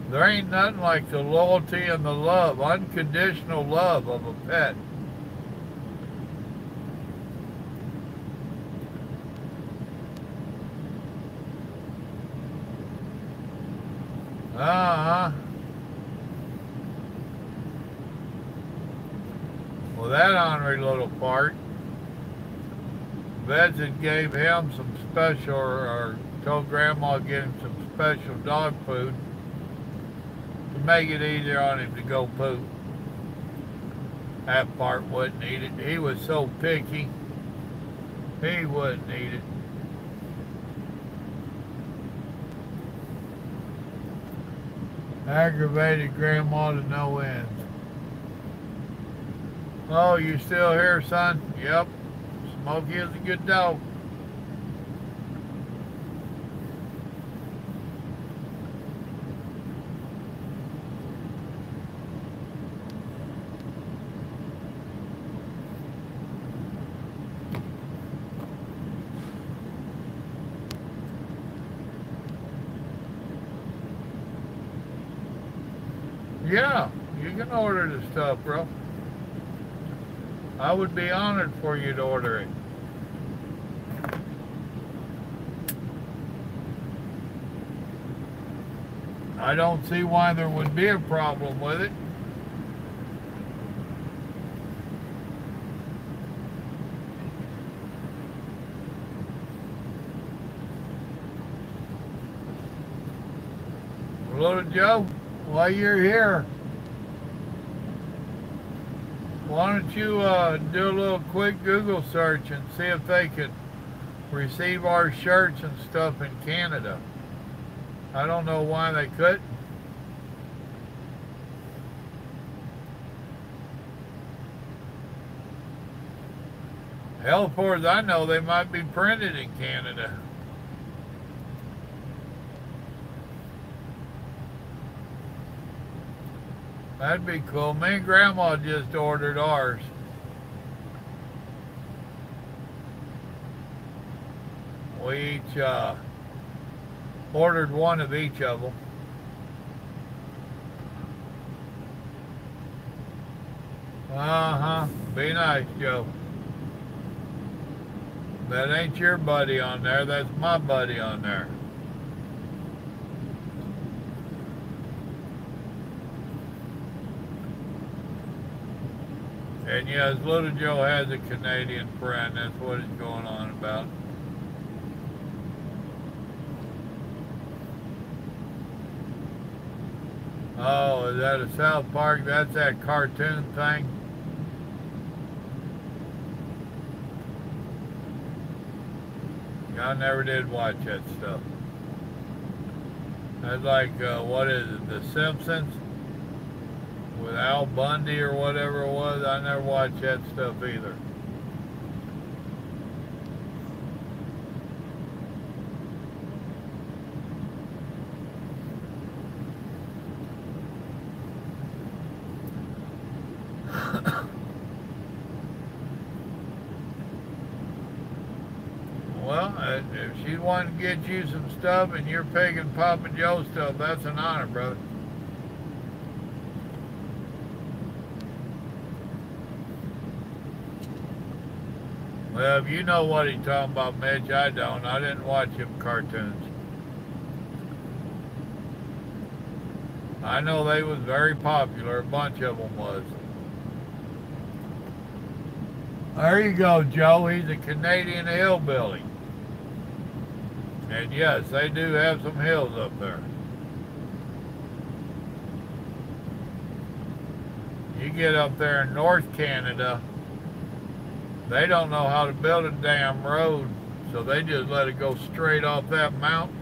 There ain't nothing like the loyalty and the love, unconditional love of a pet. Uh-huh. Well, that ornery little fart, vets had gave him some special, or told Grandma to get him some special dog food to make it easier on him to go poop. That part wouldn't eat it. He was so picky, he wouldn't eat it. Aggravated Grandma to no end. Oh, you still here, son? Yep. Smokey is a good dog. Yeah, you can order the stuff, bro. I would be honored for you to order it. I don't see why there would be a problem with it. Little Joe, while you're here, why don't you do a little quick Google search and see if they could receive our shirts and stuff in Canada. I don't know why they couldn't. Hell, as far as I know, they might be printed in Canada. That'd be cool. Me and Grandma just ordered ours. We each ordered one of each of them. Uh-huh. Be nice, Joe. That ain't your buddy on there. That's my buddy on there. And yes, Little Joe has a Canadian friend. That's what it's going on about. Oh, is that a South Park? That's that cartoon thing? I never did watch that stuff. That's like, what is it, The Simpsons? With Al Bundy or whatever it was. I never watched that stuff either. Well, if she wanted to get you some stuff and you're picking Papa Joe stuff, that's an honor, brother. Well, if you know what he's talking about, Mitch, I don't. I didn't watch him cartoons. I know they was very popular. A bunch of them was. There you go, Joe. He's a Canadian hillbilly. And yes, they do have some hills up there. You get up there in North Canada, they don't know how to build a damn road, so they just let it go straight off that mountain.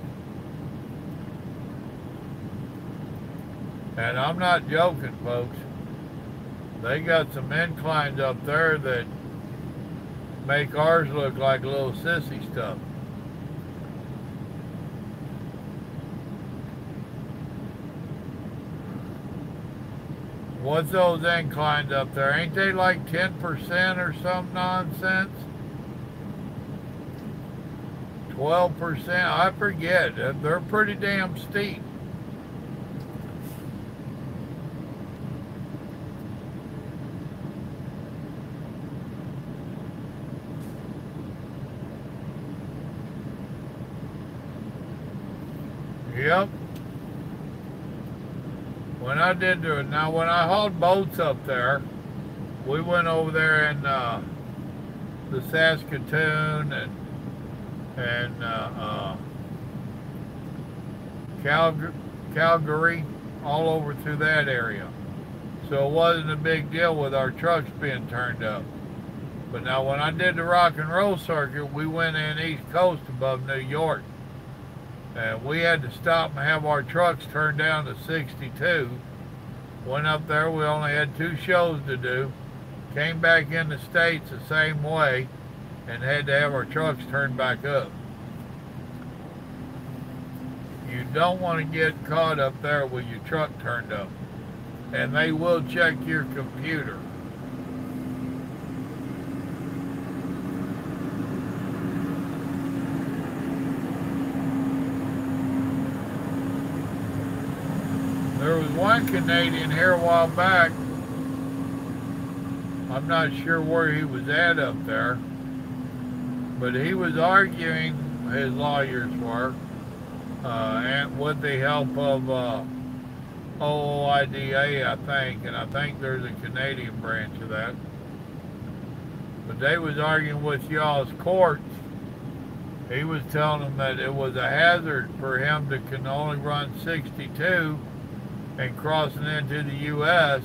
And I'm not joking, folks. They got some inclines up there that make ours look like a little sissy stuff. What's those inclines up there? Ain't they like 10% or some nonsense? 12%? I forget. They're pretty damn steep. Yep. When I did do it, now when I hauled boats up there, we went over there in the Saskatoon and Calgary, all over through that area. So it wasn't a big deal with our trucks being turned up. But now when I did the rock and roll circuit, we went in East Coast above New York. And we had to stop and have our trucks turned down to 62. Went up there, we only had 2 shows to do. Came back in the States the same way and had to have our trucks turned back up. You don't want to get caught up there with your truck turned up. And they will check your computer. There was one Canadian here a while back. I'm not sure where he was at up there, but he was arguing, his lawyers were, and with the help of OOIDA, I think, and I think there's a Canadian branch of that. But they was arguing with y'all's courts. He was telling them that it was a hazard for him to can only run 62 and crossing into the U.S.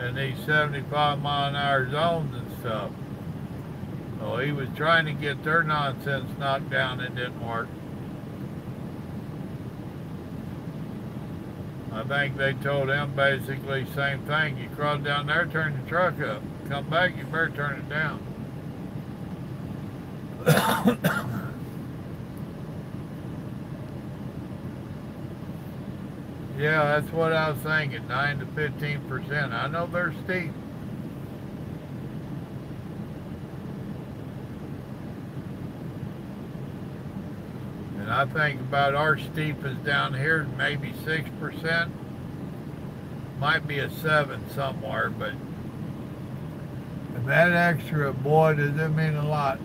in these 75-mile-an-hour zones and stuff. So he was trying to get their nonsense knocked down. It didn't work. I think they told him basically the same thing. You cross down there, turn the truck up. Come back, you better turn it down. Yeah, that's what I was thinking, 9 to 15%. I know they're steep. And I think about our steepest down here, maybe 6%. Might be a 7 somewhere, but and that extra, boy, does it mean a lot.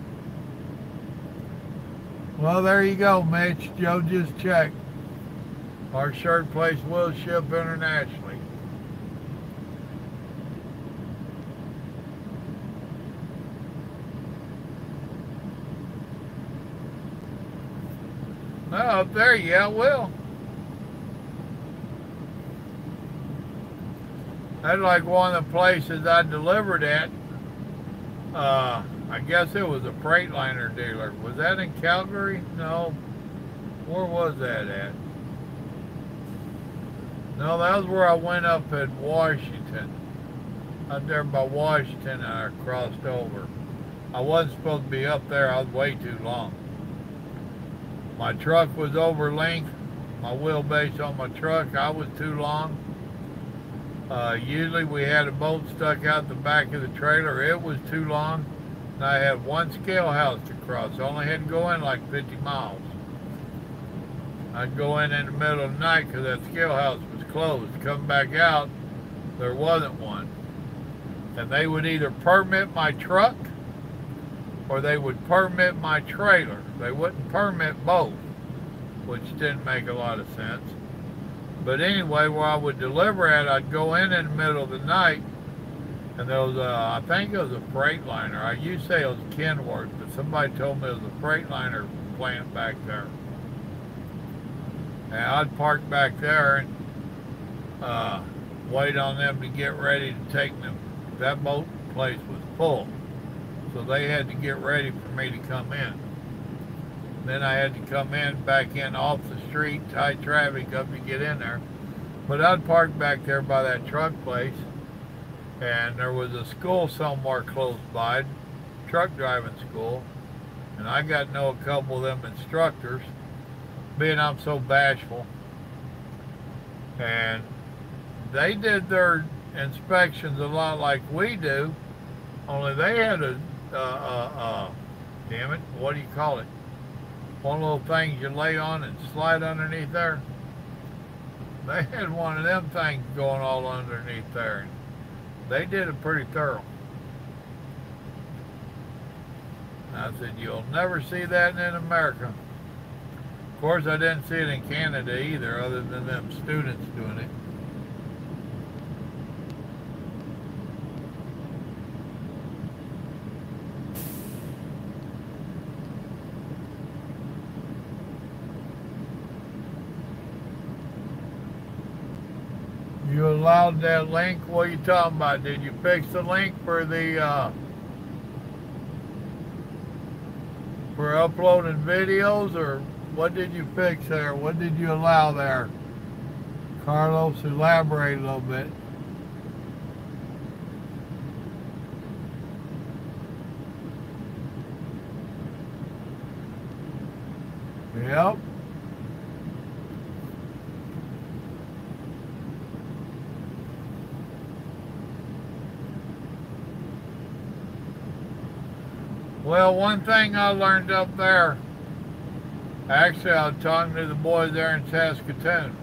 Well, there you go, Mitch. Joe just checked. Our shirt place will ship internationally. No, up there, yeah, it will. That's like one of the places I delivered at. I guess it was a Freightliner dealer. Was that in Calgary? No. Where was that at? No, that was where I went up at Washington. Out there by Washington, and I crossed over. I wasn't supposed to be up there. I was way too long. My truck was over length. My wheelbase on my truck, I was too long. Usually we had a boat stuck out the back of the trailer. It was too long. And I had one scale house to cross. I only had to go in like 50 miles. I'd go in the middle of the night because that scale house was closed. Come back out, there wasn't one. And they would either permit my truck or they would permit my trailer. They wouldn't permit both, which didn't make a lot of sense. But anyway, where I would deliver at, I'd go in the middle of the night, and there was I think it was a Freightliner. I used to say it was Kenworth, but somebody told me it was a Freightliner plant back there. And I'd park back there and wait on them to get ready to take them. That boat place was full, so they had to get ready for me to come in. Then I had to come in, back in off the street, tight traffic up to get in there. But I'd park back there by that truck place, and there was a school somewhere close by, truck driving school, and I got to know a couple of them instructors, being I'm so bashful. And they did their inspections a lot like we do, only they had a, damn it, what do you call it? One of those things you lay on and slide underneath there. They had one of them things going all underneath there. They did it pretty thorough. I said, you'll never see that in America. Of course, I didn't see it in Canada either, other than them students doing it. You allowed that link? What are you talking about? Did you fix the link for the for uploading videos, or what did you fix there? What did you allow there? Carlos, elaborate a little bit. Yep. Well, one thing I learned up there, actually I was talking to the boys there in Saskatoon.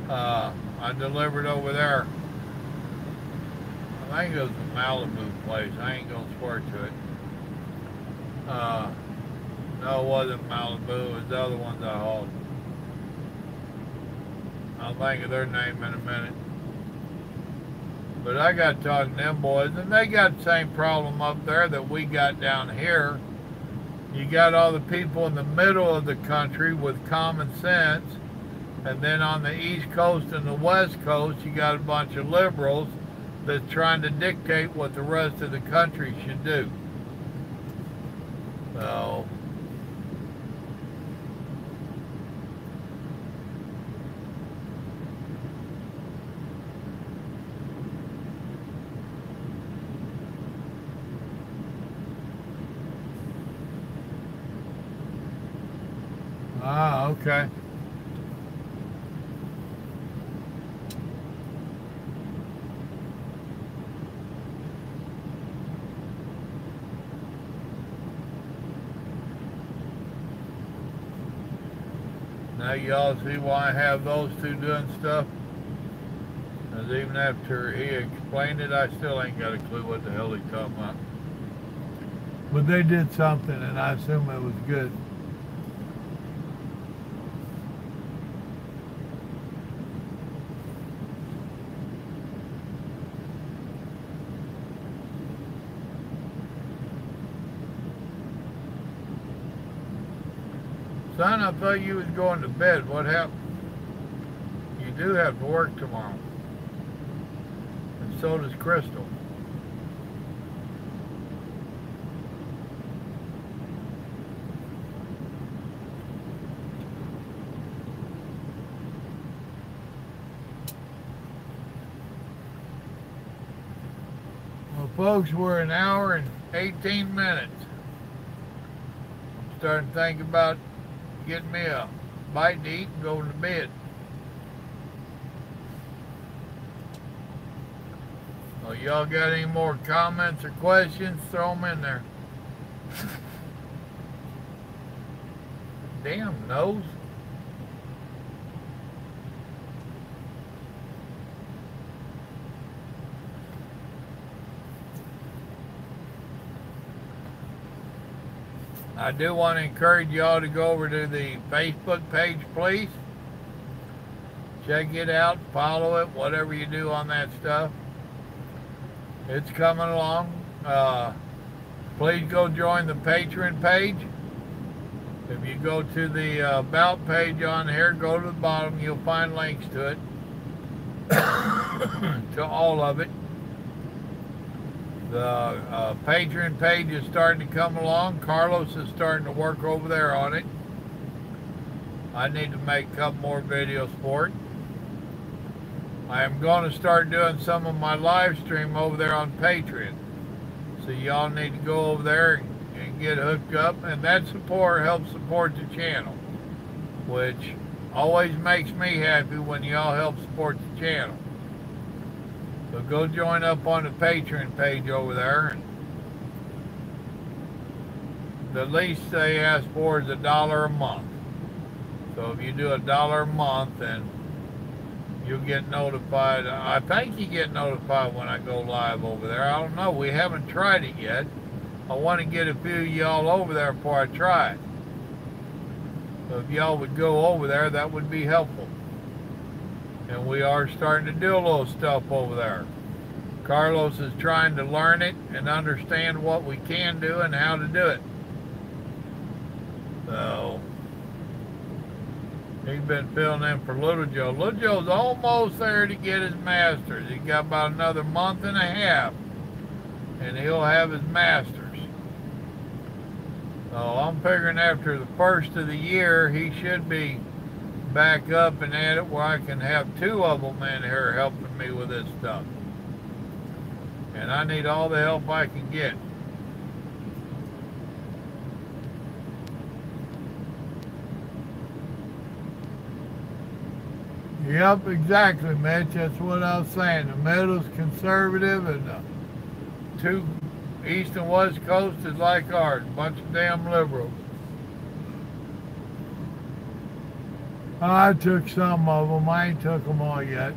I delivered over there. I think it was a Malibu place. I ain't gonna swear to it. No, it wasn't Malibu. It was the other ones I hauled. I'll think of their name in a minute. But I got talking to them boys, and they got the same problem up there that we got down here. You got all the people in the middle of the country with common sense, and then on the East Coast and the West Coast, you got a bunch of liberals that's trying to dictate what the rest of the country should do. So, okay. Now y'all see why I have those two doing stuff? Because even after he explained it, I still ain't got a clue what the hell he's talking about. But they did something, and I assume it was good. Son, I thought you was going to bed. What happened? You do have to work tomorrow. And so does Crystal. Well, folks, we're an hour and 18 minutes. I'm starting to think about getting me a bite to eat and going to bed. Well, y'all got any more comments or questions? Throw them in there. Damn nose. I do want to encourage y'all to go over to the Facebook page, please. Check it out, follow it, whatever you do on that stuff. It's coming along. Please go join the Patreon page. If you go to the About page on here, go to the bottom, you'll find links to it, to all of it. The Patreon page is starting to come along. Carlos is starting to work over there on it. I need to make a couple more videos for it. I am going to start doing some of my live stream over there on Patreon. So y'all need to go over there and get hooked up. And that support helps support the channel, which always makes me happy when y'all help support the channel. So go join up on the Patreon page over there. And the least they ask for is $1 a month. So if you do $1 a month, then you'll get notified. I think you get notified when I go live over there. I don't know. We haven't tried it yet. I want to get a few of y'all over there before I try it. So if y'all would go over there, that would be helpful. And we are starting to do a little stuff over there. Carlos is trying to learn it and understand what we can do and how to do it. So he's been filling in for Little Joe. Little Joe's almost there to get his master's. He's got about another month and a half, and he'll have his master's. So I'm figuring after the first of the year, he should be back up and at it where I can have 2 of them in here helping me with this stuff. And I need all the help I can get. Yep, exactly, Mitch. That's what I was saying. The middle's conservative, and the 2 East and West Coast is like ours. Bunch of damn liberals. I took some of them. I ain't took them all yet.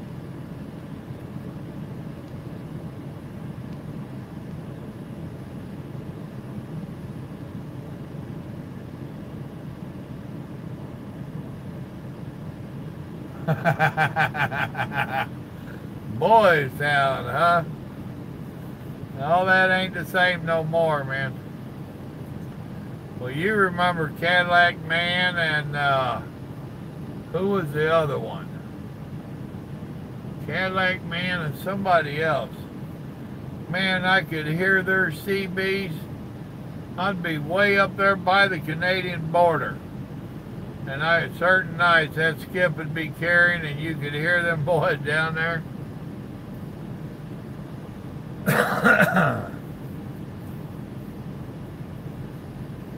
Boys Town, huh? All that ain't the same no more, man. Well, you remember Cadillac Man and who was the other one? Cadillac Man and somebody else. Man, I could hear their CBs. I'd be way up there by the Canadian border. And certain nights that skip would be carrying and you could hear them boys down there.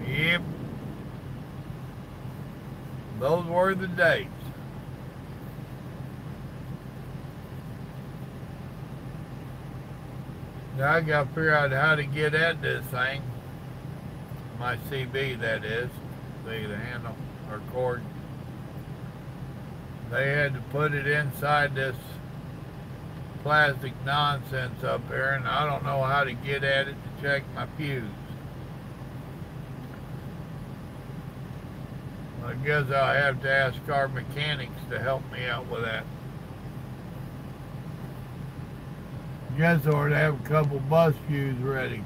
Yep. Those were the dates. Now I gotta figure out how to get at this thing. My CB, that is. See the handle or cord. They had to put it inside this plastic nonsense up there, and I don't know how to get at it to check my fuse. I guess I'll have to ask our mechanics to help me out with that. Guess I ought to have a couple bus fuses ready.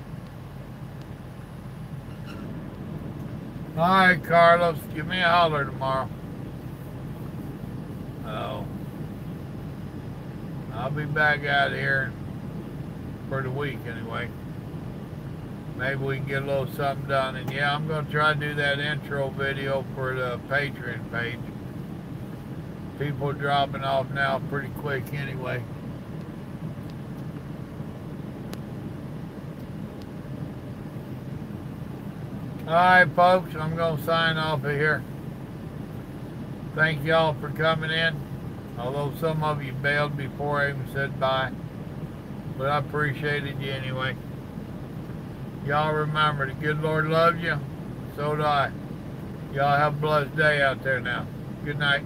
Alright, Carlos, give me a holler tomorrow. Oh. I'll be back out here for the week anyway. Maybe we can get a little something done. And yeah, I'm going to try to do that intro video for the Patreon page. People are dropping off now pretty quick anyway. Alright, folks, I'm going to sign off of here. Thank y'all for coming in. Although some of you bailed before I even said bye. But I appreciated you anyway. Y'all remember, the good Lord loves you. So do I. Y'all have a blessed day out there now. Good night.